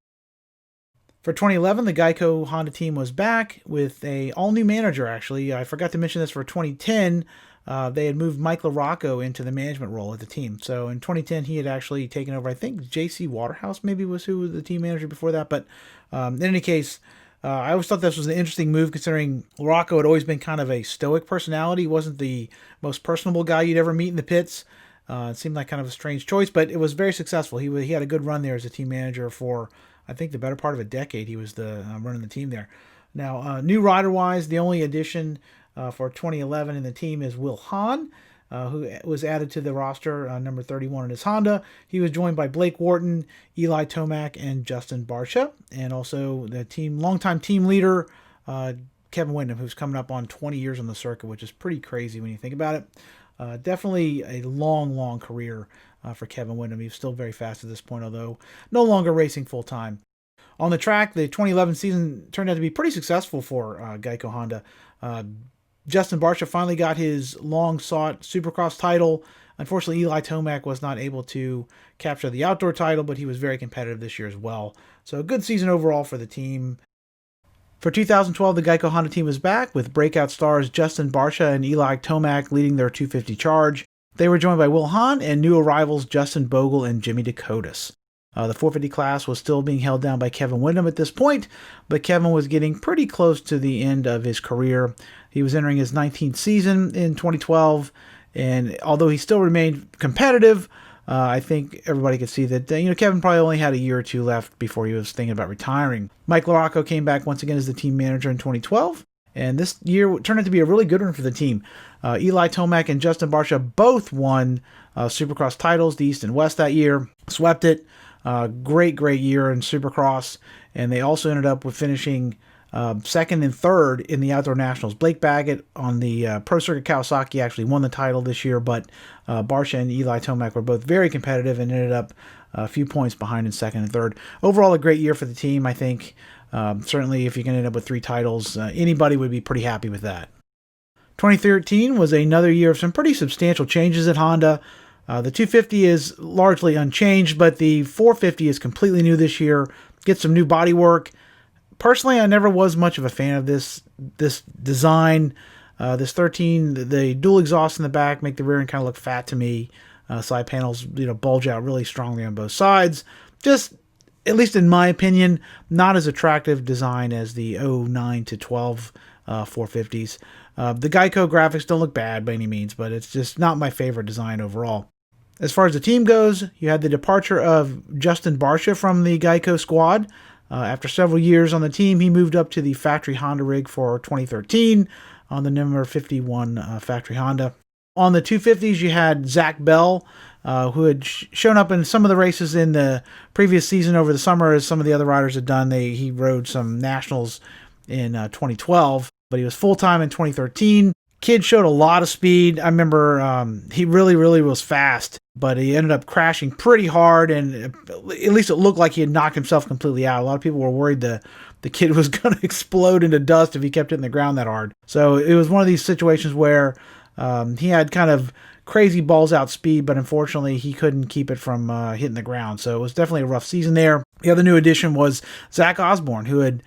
For 2011, the Geico Honda team was back with a all-new manager, actually. I forgot to mention this for 2010. They had moved Mike LaRocco into the management role at the team. So in 2010, he had actually taken over, I think J.C. Waterhouse maybe was who was the team manager before that. But in any case, I always thought this was an interesting move, considering LaRocco had always been kind of a stoic personality. He wasn't the most personable guy you'd ever meet in the pits. It seemed like kind of a strange choice, but it was very successful. He had a good run there as a team manager for, I think, the better part of a decade. He was running the team there. Now, new rider-wise, the only addition for 2011 in the team is Will Hahn, who was added to the roster, number 31 in his Honda. He was joined by Blake Wharton, Eli Tomac, and Justin Barcia, and also the longtime team leader, Kevin Windham, who's coming up on 20 years on the circuit, which is pretty crazy when you think about it. Definitely a long career for Kevin Windham. He's still very fast at this point, although no longer racing full-time. On the track, the 2011 season turned out to be pretty successful for Geico Honda. Justin Barcia finally got his long-sought Supercross title. Unfortunately, Eli Tomac was not able to capture the outdoor title, but he was very competitive this year as well. So a good season overall for the team. For 2012, the Geico Honda team was back with breakout stars Justin Barcia and Eli Tomac leading their 250 charge. They were joined by Will Hahn and new arrivals Justin Bogle and Jimmy Dakotas. The 450 class was still being held down by Kevin Windham at this point, but Kevin was getting pretty close to the end of his career. He was entering his 19th season in 2012, and although he still remained competitive, I think everybody could see that Kevin probably only had a year or two left before he was thinking about retiring. Mike LaRocco came back once again as the team manager in 2012, and this year turned out to be a really good one for the team. Eli Tomac and Justin Barcia both won Supercross titles, the East and West that year, swept it. Great year in Supercross, and they also ended up with finishing second and third in the Outdoor Nationals. Blake Baggett on the Pro Circuit Kawasaki actually won the title this year, but Barcia and Eli Tomac were both very competitive and ended up a few points behind in second and third. Overall, a great year for the team, I think. Certainly, if you can end up with 3 titles, anybody would be pretty happy with that. 2013 was another year of some pretty substantial changes at Honda. The 250 is largely unchanged, but the 450 is completely new this year. Get some new bodywork. Personally, I never was much of a fan of this design. This 13, the dual exhaust in the back make the rear end kind of look fat to me. Side panels, bulge out really strongly on both sides. Just, at least in my opinion, not as attractive design as the 09 to 12 450s. The Geico graphics don't look bad by any means, but it's just not my favorite design overall. As far as the team goes, you had the departure of Justin Barcia from the Geico squad. After several years on the team, he moved up to the factory Honda rig for 2013 on the number 51 factory Honda. On the 250s, you had Zach Bell, who had shown up in some of the races in the previous season over the summer, as some of the other riders had done. He rode some nationals in 2012, but he was full-time in 2013. Kid showed a lot of speed. I remember he really was fast, but he ended up crashing pretty hard, and at least it looked like he had knocked himself completely out. A lot of people were worried the kid was going to explode into dust if he kept hitting the ground that hard. So it was one of these situations where he had kind of crazy balls out speed, but unfortunately he couldn't keep it from hitting the ground. So it was definitely a rough season there. The other new addition was Zach Osborne, who had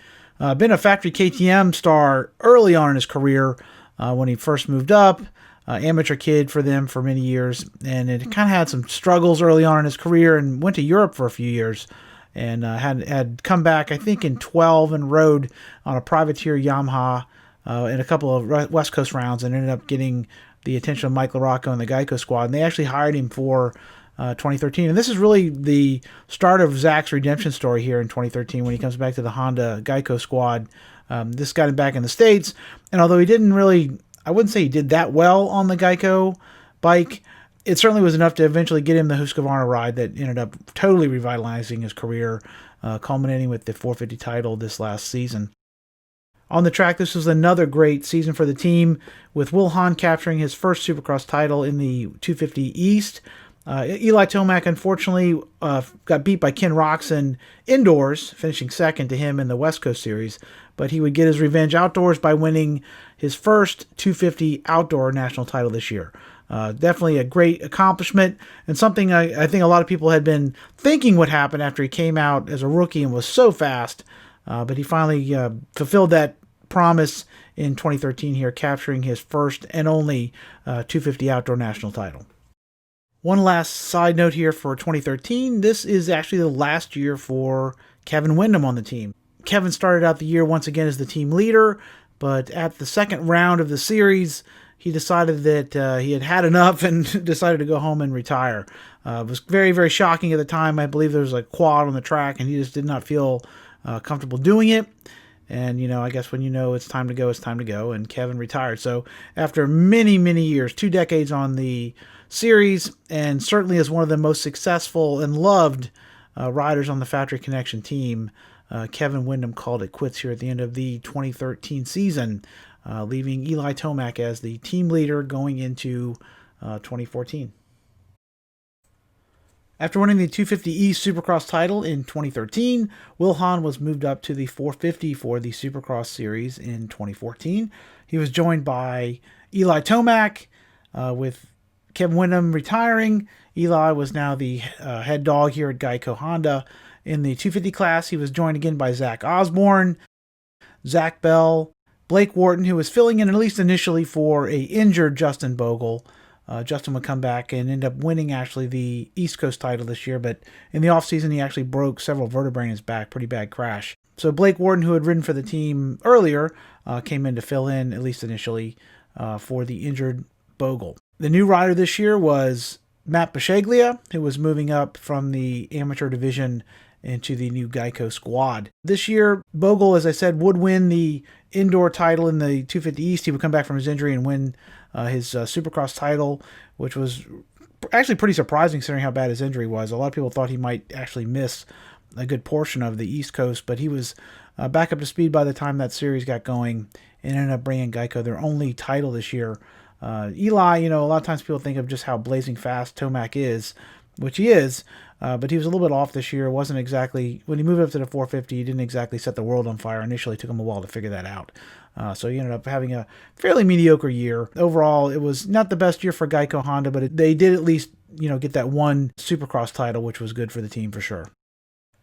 been a factory KTM star early on in his career when he first moved up. Amateur kid for them for many years, and it kind of had some struggles early on in his career and went to Europe for a few years, and had come back, I think, in 12 and rode on a privateer Yamaha in a couple of West Coast rounds, and ended up getting the attention of Mike LaRocco and the Geico squad, and they actually hired him for 2013. And this is really the start of Zach's redemption story here in 2013 when he comes back to the Honda Geico squad. This got him back in the States, and although he didn't really, I wouldn't say he did that well on the Geico bike, it certainly was enough to eventually get him the Husqvarna ride that ended up totally revitalizing his career, culminating with the 450 title this last season. On the track, this was another great season for the team, with Will Hahn capturing his first Supercross title in the 250 East. Eli Tomac, unfortunately, got beat by Ken Roczen indoors, finishing second to him in the West Coast Series, but he would get his revenge outdoors by winning his first 250 outdoor national title this year. Definitely a great accomplishment, and something I think a lot of people had been thinking would happen after he came out as a rookie and was so fast, but he finally fulfilled that promise in 2013 here, capturing his first and only 250 outdoor national title. One last side note here for 2013, this is actually the last year for Kevin Windham on the team. Kevin started out the year once again as the team leader, but at the second round of the series, he decided that he had had enough and decided to go home and retire. It was very shocking at the time. I believe there was a quad on the track, and he just did not feel comfortable doing it. And, I guess when it's time to go, it's time to go. And Kevin retired. So after many years, 2 decades on the series, and certainly as one of the most successful and loved riders on the Factory Connection team, Kevin Windham called it quits here at the end of the 2013 season, leaving Eli Tomac as the team leader going into 2014. After winning the 250E Supercross title in 2013, Will Hahn was moved up to the 450 for the Supercross Series in 2014. He was joined by Eli Tomac, with Kevin Windham retiring. Eli was now the head dog here at Geico Honda. In the 250 class, he was joined again by Zach Osborne, Zach Bell, Blake Wharton, who was filling in at least initially for a injured Justin Bogle. Justin would come back and end up winning actually the East Coast title this year, but in the offseason he actually broke several vertebrae in his back, pretty bad crash. So Blake Wharton, who had ridden for the team earlier, came in to fill in, at least initially, for the injured Bogle. The new rider this year was Matt Bisceglia, who was moving up from the amateur division into the new Geico squad. This year, Bogle, as I said, would win the indoor title in the 250 East. He would come back from his injury and win his Supercross title, which was actually pretty surprising considering how bad his injury was. A lot of people thought he might actually miss a good portion of the East Coast, but he was back up to speed by the time that series got going and ended up bringing Geico their only title this year. Eli, a lot of times people think of just how blazing fast Tomac is, which he is, but he was a little bit off this year. It wasn't exactly, when he moved up to the 450, he didn't exactly set the world on fire initially. It took him a while to figure that out. So he ended up having a fairly mediocre year. Overall, it was not the best year for Geico Honda, but they did at least, get that one Supercross title, which was good for the team for sure.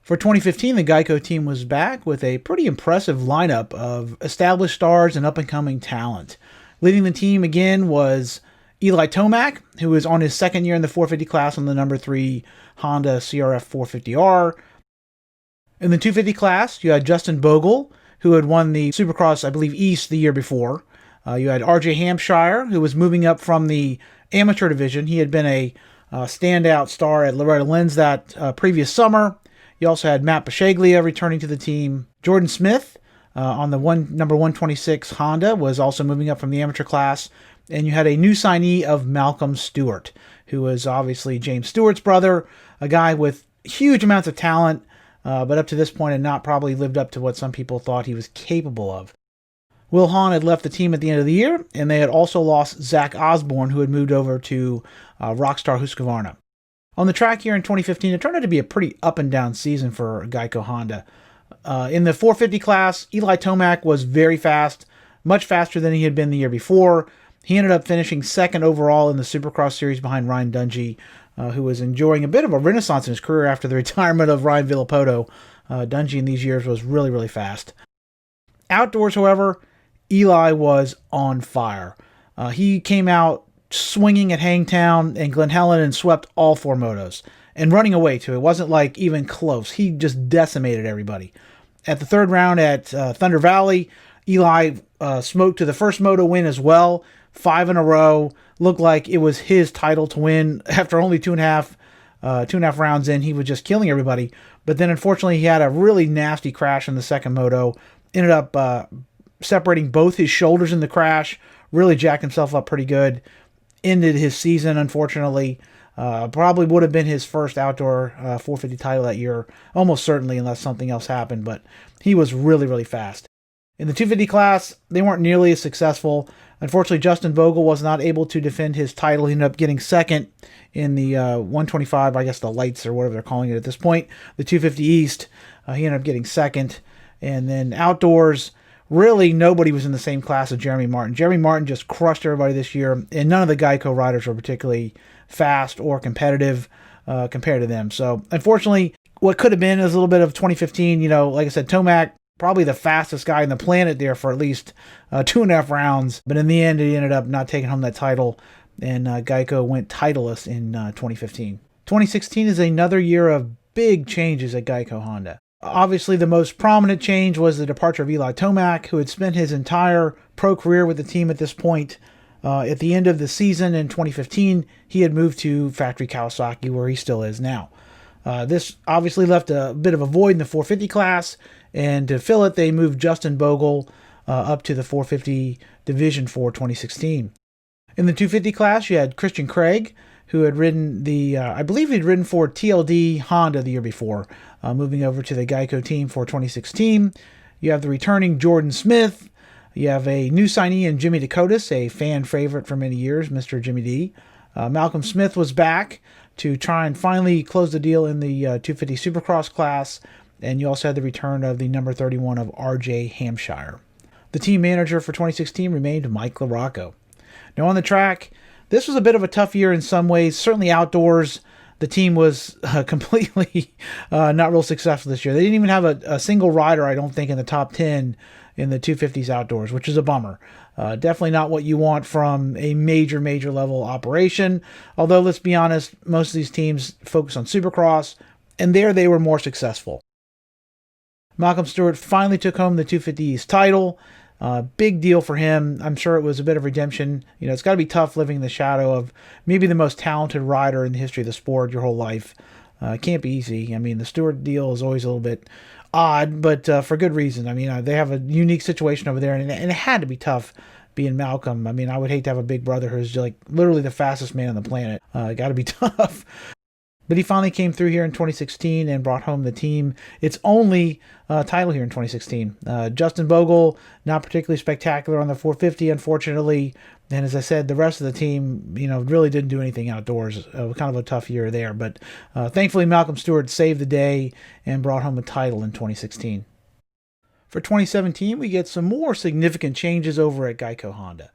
For 2015, the Geico team was back with a pretty impressive lineup of established stars and up-and-coming talent. Leading the team again was Eli Tomac, who was on his second year in the 450 class on the number 3 Honda CRF 450R. In the 250 class, you had Justin Bogle, who had won the Supercross, I believe, East the year before. You had RJ Hampshire, who was moving up from the amateur division. He had been a standout star at Loretta Lynn's that previous summer. You also had Matt Bisceglia returning to the team. Jordan Smith on the number 126 Honda was also moving up from the amateur class. And you had a new signee of Malcolm Stewart, who was obviously James Stewart's brother, a guy with huge amounts of talent, but up to this point had not probably lived up to what some people thought he was capable of. Will Hahn had left the team at the end of the year, and they had also lost Zach Osborne, who had moved over to Rockstar Husqvarna. On the track here in 2015, it turned out to be a pretty up-and-down season for Geico Honda. In the 450 class, Eli Tomac was very fast, much faster than he had been the year before. He ended up finishing second overall in the Supercross series behind Ryan Dungey, who was enjoying a bit of a renaissance in his career after the retirement of Ryan Villapoto. Dungey in these years was really, really fast. Outdoors, however, Eli was on fire. He came out swinging at Hangtown and Glen Helen and swept all 4 motos and running away too. It wasn't like even close. He just decimated everybody. At the third round at Thunder Valley, Eli smoked to the first moto win as well. 5 in a row. Looked like it was his title to win. After only two and a half rounds in, he was just killing everybody. But then unfortunately he had a really nasty crash in the second moto. Ended up separating both his shoulders in the crash. Really jacked himself up pretty good. Ended his season, unfortunately. Probably would have been his first outdoor 450 title that year, almost certainly, unless something else happened, but he was really, really fast. In the 250 class, they weren't nearly as successful. Unfortunately, Justin Bogle was not able to defend his title. He ended up getting second in the 125, I guess the lights or whatever they're calling it at this point, the 250 East. He ended up getting second. And then outdoors, really, nobody was in the same class as Jeremy Martin. Jeremy Martin just crushed everybody this year, and none of the Geico riders were particularly fast or competitive compared to them. So, unfortunately, what could have been is a little bit of 2015. Like I said, Tomac, probably the fastest guy on the planet there for at least 2.5 rounds. But in the end, he ended up not taking home that title, and Geico went titleless in 2015. 2016 is another year of big changes at Geico Honda. Obviously, the most prominent change was the departure of Eli Tomac, who had spent his entire pro career with the team at this point. At the end of the season in 2015, he had moved to Factory Kawasaki, where he still is now. This obviously left a bit of a void in the 450 class, and to fill it, they moved Justin Bogle up to the 450 division for 2016. In the 250 class, you had Christian Craig, who had ridden I believe he'd ridden for TLD Honda the year before, moving over to the Geico team for 2016. You have the returning Jordan Smith. You have a new signee in Jimmy Dakotas, a fan favorite for many years, Mr. Jimmy D. Malcolm Smith was back to try and finally close the deal in the 250 Supercross class. And you also had the return of the number 31 of RJ Hampshire. The team manager for 2016 remained Mike LaRocco. Now on the track, this was a bit of a tough year in some ways. Certainly outdoors, the team was completely not real successful this year. They didn't even have a single rider, I don't think, in the top 10 in the 250s outdoors, which is a bummer. Definitely not what you want from a major level operation. Although, let's be honest, most of these teams focus on Supercross, and there they were more successful. Malcolm Stewart finally took home the 250s title. Big deal for him. I'm sure it was a bit of redemption. It's got to be tough living in the shadow of maybe the most talented rider in the history of the sport your whole life. It can't be easy. I mean, the Stewart deal is always a little bit odd, but for good reason. I mean, they have a unique situation over there, and it had to be tough being Malcolm. I mean, I would hate to have a big brother who's like literally the fastest man on the planet. Got to be tough. But he finally came through here in 2016 and brought home the team its only title here in 2016. Justin Bogle, not particularly spectacular on the 450, unfortunately. And as I said, the rest of the team, really didn't do anything outdoors. Kind of a tough year there. But thankfully, Malcolm Stewart saved the day and brought home a title in 2016. For 2017, we get some more significant changes over at Geico Honda.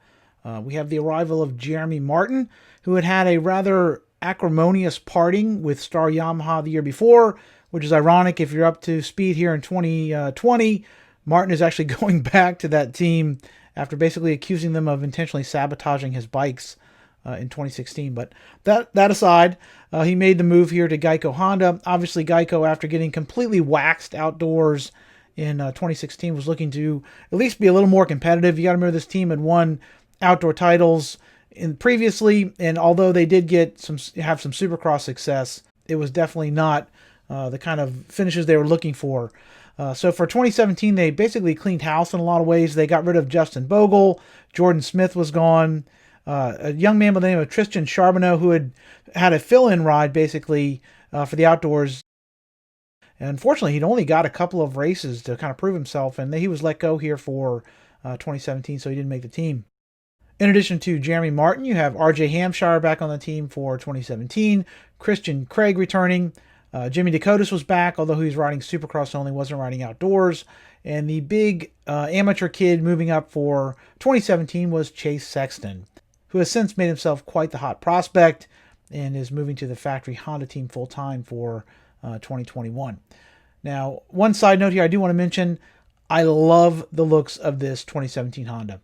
We have the arrival of Jeremy Martin, who had a rather acrimonious parting with Star Yamaha the year before, which is ironic if you're up to speed here in 2020. Martin is actually going back to that team after basically accusing them of intentionally sabotaging his bikes in 2016. But that aside, he made the move here to Geico Honda. Obviously, Geico, after getting completely waxed outdoors in 2016, was looking to at least be a little more competitive. You got to remember this team had won outdoor titles previously, and although they did have some Supercross success, it was definitely not the kind of finishes they were looking for. So for 2017, they basically cleaned house in a lot of ways. They got rid of Justin Bogle. Jordan Smith was gone. A young man by the name of Tristan Charbonneau, who had a fill-in ride basically for the outdoors. And unfortunately, he'd only got a couple of races to kind of prove himself, and he was let go here for 2017, so he didn't make the team. In addition to Jeremy Martin, you have R.J. Hampshire back on the team for 2017. Christian Craig returning. Jimmy Dakotas was back, although he was riding Supercross only, wasn't riding outdoors. And the big amateur kid moving up for 2017 was Chase Sexton, who has since made himself quite the hot prospect and is moving to the factory Honda team full-time for 2021. Now, one side note here I do want to mention, I love the looks of this 2017 Honda.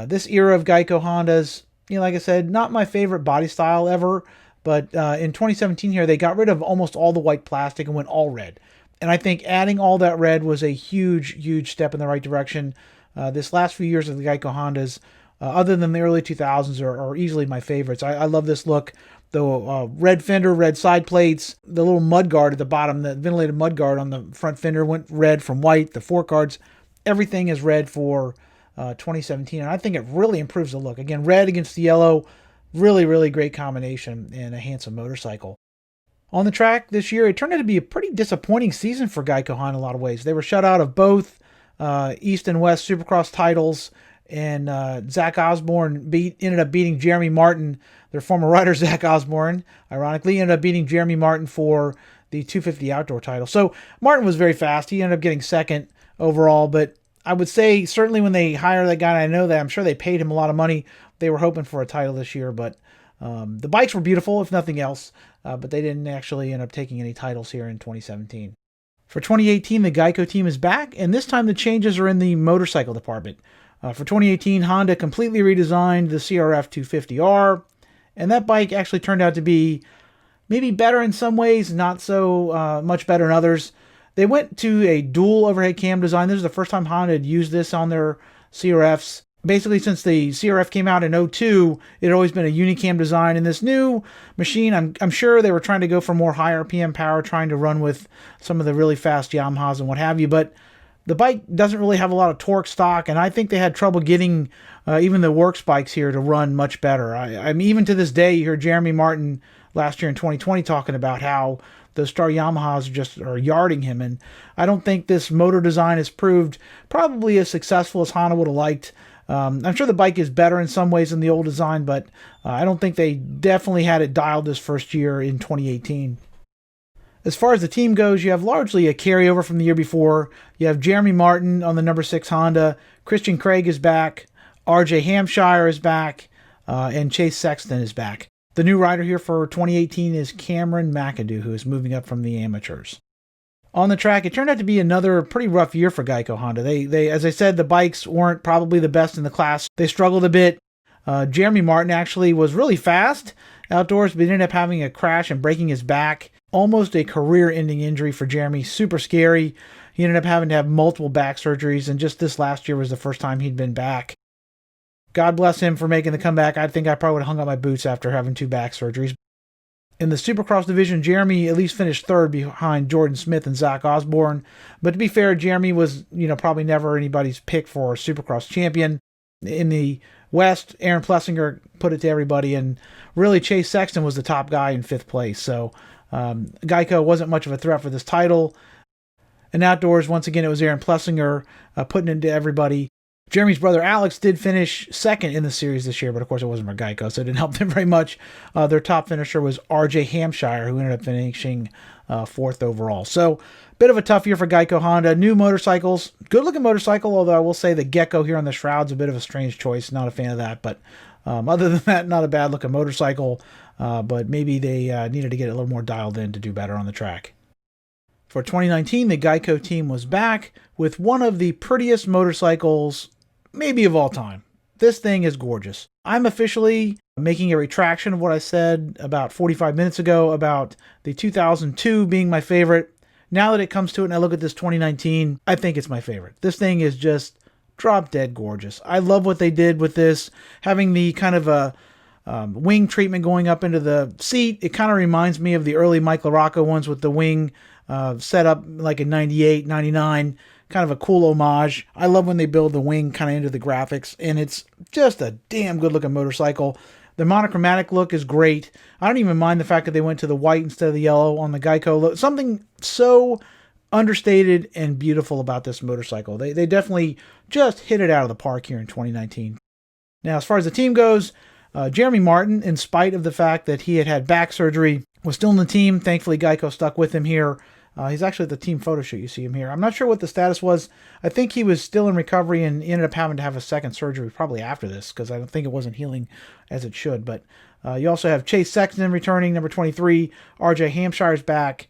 This era of Geico Hondas, like I said, not my favorite body style ever, but in 2017 here, they got rid of almost all the white plastic and went all red. And I think adding all that red was a huge, huge step in the right direction. This last few years of the Geico Hondas, other than the early 2000s, are easily my favorites. I love this look. The red fender, red side plates, the little mud guard at the bottom, the ventilated mud guard on the front fender went red from white, the fork guards, everything is red for 2017, and I think it really improves the look. Again, red against the yellow, really, really great combination and a handsome motorcycle. On the track this year, it turned out to be a pretty disappointing season for Geico Honda in a lot of ways. They were shut out of both East and West Supercross titles, and Zach Osborne ended up beating Jeremy Martin, their former rider Zach Osborne, ironically, ended up beating Jeremy Martin for the 250 outdoor title. So Martin was very fast. He ended up getting second overall, but I would say certainly when they hire that guy, and I know that I'm sure they paid him a lot of money, they were hoping for a title this year, but the bikes were beautiful, if nothing else, but they didn't actually end up taking any titles here in 2017. For 2018, the Geico team is back, and this time the changes are in the motorcycle department. For 2018, Honda completely redesigned the CRF 250R, and that bike actually turned out to be maybe better in some ways, not so much better in others. They went to a dual overhead cam design. This is the first time Honda had used this on their CRFs. Basically, since the CRF came out in 2002, it had always been a unicam design. In this new machine, I'm sure they were trying to go for more high RPM power, trying to run with some of the really fast Yamahas and what have you. But the bike doesn't really have a lot of torque stock, and I think they had trouble getting even the works bikes here to run much better. I mean, even to this day, you hear Jeremy Martin last year in 2020 talking about how the Star Yamahas just are yarding him, and I don't think this motor design has proved probably as successful as Honda would have liked. I'm sure the bike is better in some ways than the old design, but I don't think they definitely had it dialed this first year in 2018. As far as the team goes, you have largely a carryover from the year before. You have Jeremy Martin on the number 6 Honda, Christian Craig is back, R.J. Hampshire is back, and Chase Sexton is back. The new rider here for 2018 is Cameron McAdoo, who is moving up from the amateurs. On the track, it turned out to be another pretty rough year for Geico Honda. They, as I said, the bikes weren't probably the best in the class. They struggled a bit. Jeremy Martin actually was really fast outdoors, but he ended up having a crash and breaking his back. Almost a career-ending injury for Jeremy. Super scary. He ended up having to have multiple back surgeries, and just this last year was the first time he'd been back. God bless him for making the comeback. I think I probably would have hung up my boots after having 2 back surgeries. In the Supercross division, Jeremy at least finished third behind Jordan Smith and Zach Osborne. But to be fair, Jeremy was, probably never anybody's pick for Supercross champion. In the West, Aaron Plessinger put it to everybody, and really Chase Sexton was the top guy in 5th place. So Geico wasn't much of a threat for this title. And outdoors, once again, it was Aaron Plessinger putting it to everybody. Jeremy's brother Alex did finish 2nd in the series this year, but of course it wasn't for Geico, so it didn't help them very much. Their top finisher was RJ Hampshire, who ended up finishing 4th overall. So, bit of a tough year for Geico Honda. New motorcycles, good looking motorcycle, although I will say the gecko here on the shroud's a bit of a strange choice. Not a fan of that, but other than that, not a bad looking motorcycle. But maybe they needed to get a little more dialed in to do better on the track. For 2019, the Geico team was back with one of the prettiest motorcycles, maybe of all time. This thing is gorgeous. I'm officially making a retraction of what I said about 45 minutes ago about the 2002 being my favorite. Now that it comes to it and I look at this 2019, I think it's my favorite. This thing is just drop dead gorgeous. I love what they did with this, having the kind of a wing treatment going up into the seat. It kind of reminds me of the early Mike LaRocco ones with the wing set up like in 98, 99. Kind of a cool homage. I love when they build the wing kind of into the graphics, and it's just a damn good looking motorcycle. The monochromatic look is great. I don't even mind the fact that they went to the white instead of the yellow on the Geico look. Something so understated and beautiful about this motorcycle. They definitely just hit it out of the park here in 2019. Now, as far as the team goes, Jeremy Martin, in spite of the fact that he had back surgery, was still in the team. Thankfully, Geico stuck with him here. He's actually at the team photo shoot. You see him here. I'm not sure what the status was. I think he was still in recovery and ended up having to have a second surgery probably after this because I don't think it wasn't healing as it should. But you also have Chase Sexton returning, number 23. RJ Hampshire's back.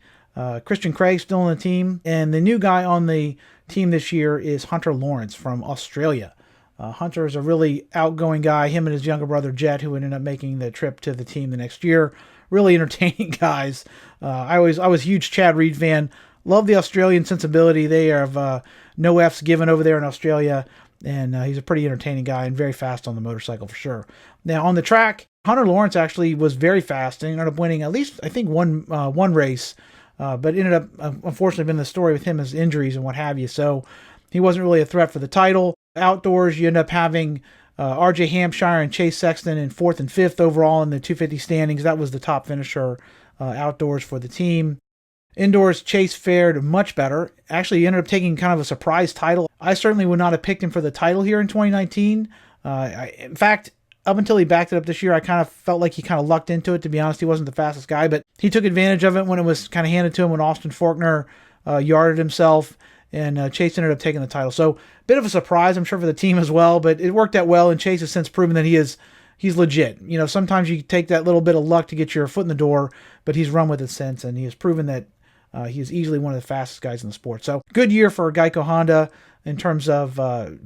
Christian Craig still on the team. And the new guy on the team this year is Hunter Lawrence from Australia. Hunter is a really outgoing guy. Him and his younger brother Jet, who ended up making the trip to the team the next year. Really entertaining guys. I was a huge Chad Reed fan. Love the Australian sensibility. They have no F's given over there in Australia, and he's a pretty entertaining guy and very fast on the motorcycle for sure. Now on the track, Hunter Lawrence actually was very fast and ended up winning at least I think one race, but ended up unfortunately been the story with him as injuries and what have you. So he wasn't really a threat for the title. Outdoors, you end up having RJ Hampshire and Chase Sexton in 4th and 5th overall in the 250 standings. That was the top finisher outdoors for the team. Indoors, Chase fared much better. Actually, he ended up taking kind of a surprise title. I certainly would not have picked him for the title here in 2019. In fact, up until he backed it up this year, I kind of felt like he kind of lucked into it. To be honest, he wasn't the fastest guy, but he took advantage of it when it was kind of handed to him when Austin Faulkner yarded himself. And Chase ended up taking the title. So, bit of a surprise, I'm sure, for the team as well. But it worked out well, and Chase has since proven that he's legit. You know, sometimes you take that little bit of luck to get your foot in the door, but he's run with it since, and he has proven that he is easily one of the fastest guys in the sport. So, good year for Geico Honda in terms of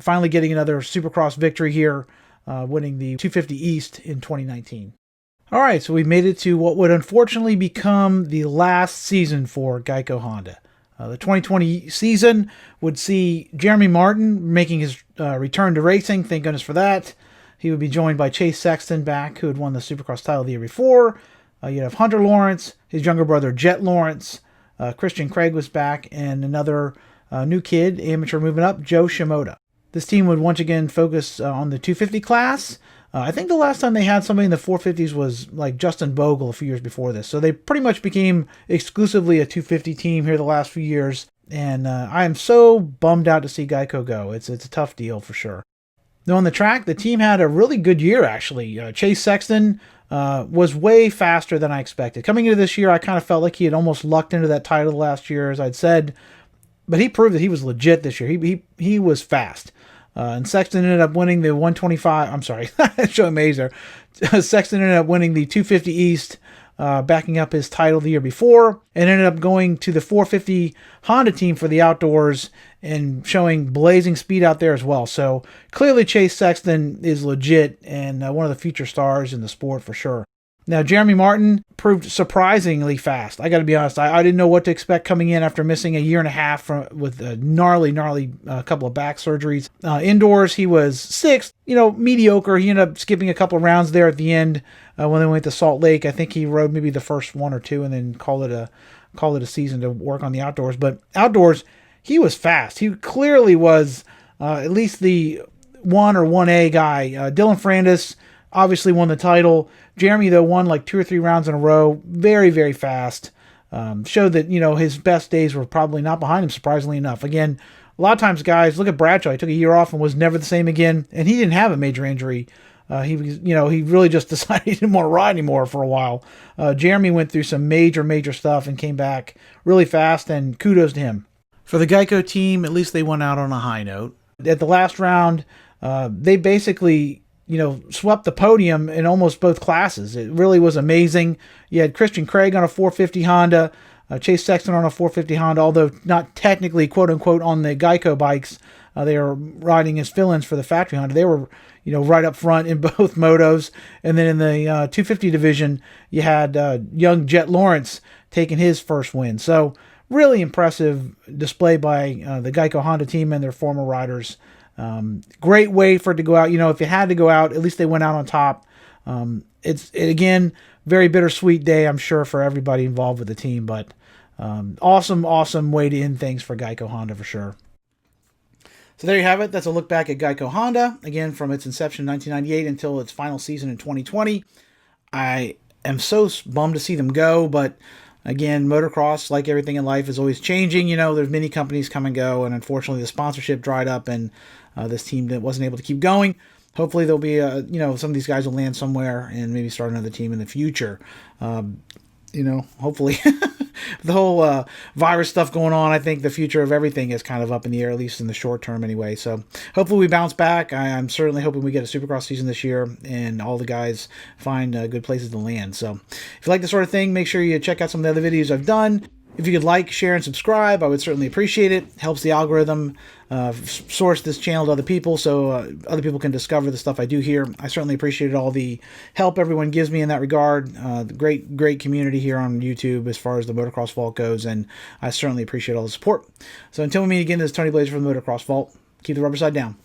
finally getting another Supercross victory here, winning the 250 East in 2019. All right, so we've made it to what would unfortunately become the last season for Geico Honda. The 2020 season would see Jeremy Martin making his return to racing. Thank goodness for that. He would be joined by Chase Sexton back, who had won the Supercross title the year before. You'd have Hunter Lawrence, his younger brother Jet Lawrence. Christian Craig was back, and another new kid, amateur moving up, Joe Shimoda. This team would once again focus on the 250 class. I think the last time they had somebody in the 450s was like Justin Bogle a few years before this. So they pretty much became exclusively a 250 team here the last few years. And I am so bummed out to see Geico go. It's a tough deal for sure. Now on the track, the team had a really good year actually. Chase Sexton was way faster than I expected. Coming into this year, I kind of felt like he had almost lucked into that title last year, as I'd said. But he proved that he was legit this year. He was fast. And Sexton ended up winning the 125. I'm sorry, showing Mazer. Sexton ended up winning the 250 East, backing up his title the year before, and ended up going to the 450 Honda team for the outdoors and showing blazing speed out there as well. So clearly Chase Sexton is legit and one of the future stars in the sport for sure. Now, Jeremy Martin proved surprisingly fast. I got to be honest. I didn't know what to expect coming in after missing a year and a half with a gnarly couple of back surgeries. Indoors, he was 6th, mediocre. He ended up skipping a couple of rounds there at the end when they went to Salt Lake. I think he rode maybe the first 1 or 2 and then call it a season to work on the outdoors. But outdoors, he was fast. He clearly was at least the 1 or 1A guy. Dylan Ferrandis obviously won the title. Jeremy, though, won like 2 or 3 rounds in a row. Very, very fast. Showed that, his best days were probably not behind him, surprisingly enough. Again, a lot of times, guys, look at Bradshaw. He took a year off and was never the same again, and he didn't have a major injury. He was, he really just decided he didn't want to ride anymore for a while. Jeremy went through some major, major stuff and came back really fast, and kudos to him. For the Geico team, at least they went out on a high note. At the last round, they basically, swept the podium in almost both classes. It really was amazing. You had Christian Craig on a 450 Honda, Chase Sexton on a 450 Honda, although not technically, quote unquote, on the Geico bikes. They were riding as fill-ins for the factory Honda. They were, right up front in both motos. And then in the 250 division, you had young Jet Lawrence taking his first win. So really impressive display by the Geico Honda team and their former riders. Great way for it to go out. If you had to go out, at least they went out on top. Again, very bittersweet day, I'm sure, for everybody involved with the team, but awesome way to end things for Geico Honda for sure. So there you have it. That's a look back at Geico Honda, again, from its inception in 1998 until its final season in 2020. I am so bummed to see them go, but again, motocross, like everything in life, is always changing. There's many companies come and go, and unfortunately the sponsorship dried up, and this team wasn't able to keep going. Hopefully there'll be, some of these guys will land somewhere and maybe start another team in the future. Hopefully. The whole virus stuff going on, I think the future of everything is kind of up in the air, at least in the short term anyway. So hopefully we bounce back. I'm certainly hoping we get a Supercross season this year and all the guys find good places to land. So if you like this sort of thing, make sure you check out some of the other videos I've done. If you could like, share, and subscribe, I would certainly appreciate it. Helps the algorithm source this channel to other people so other people can discover the stuff I do here. I certainly appreciate all the help everyone gives me in that regard. The great community here on YouTube as far as the Motocross Vault goes, and I certainly appreciate all the support. So until we meet again, this is Tony Blazier from the Motocross Vault. Keep the rubber side down.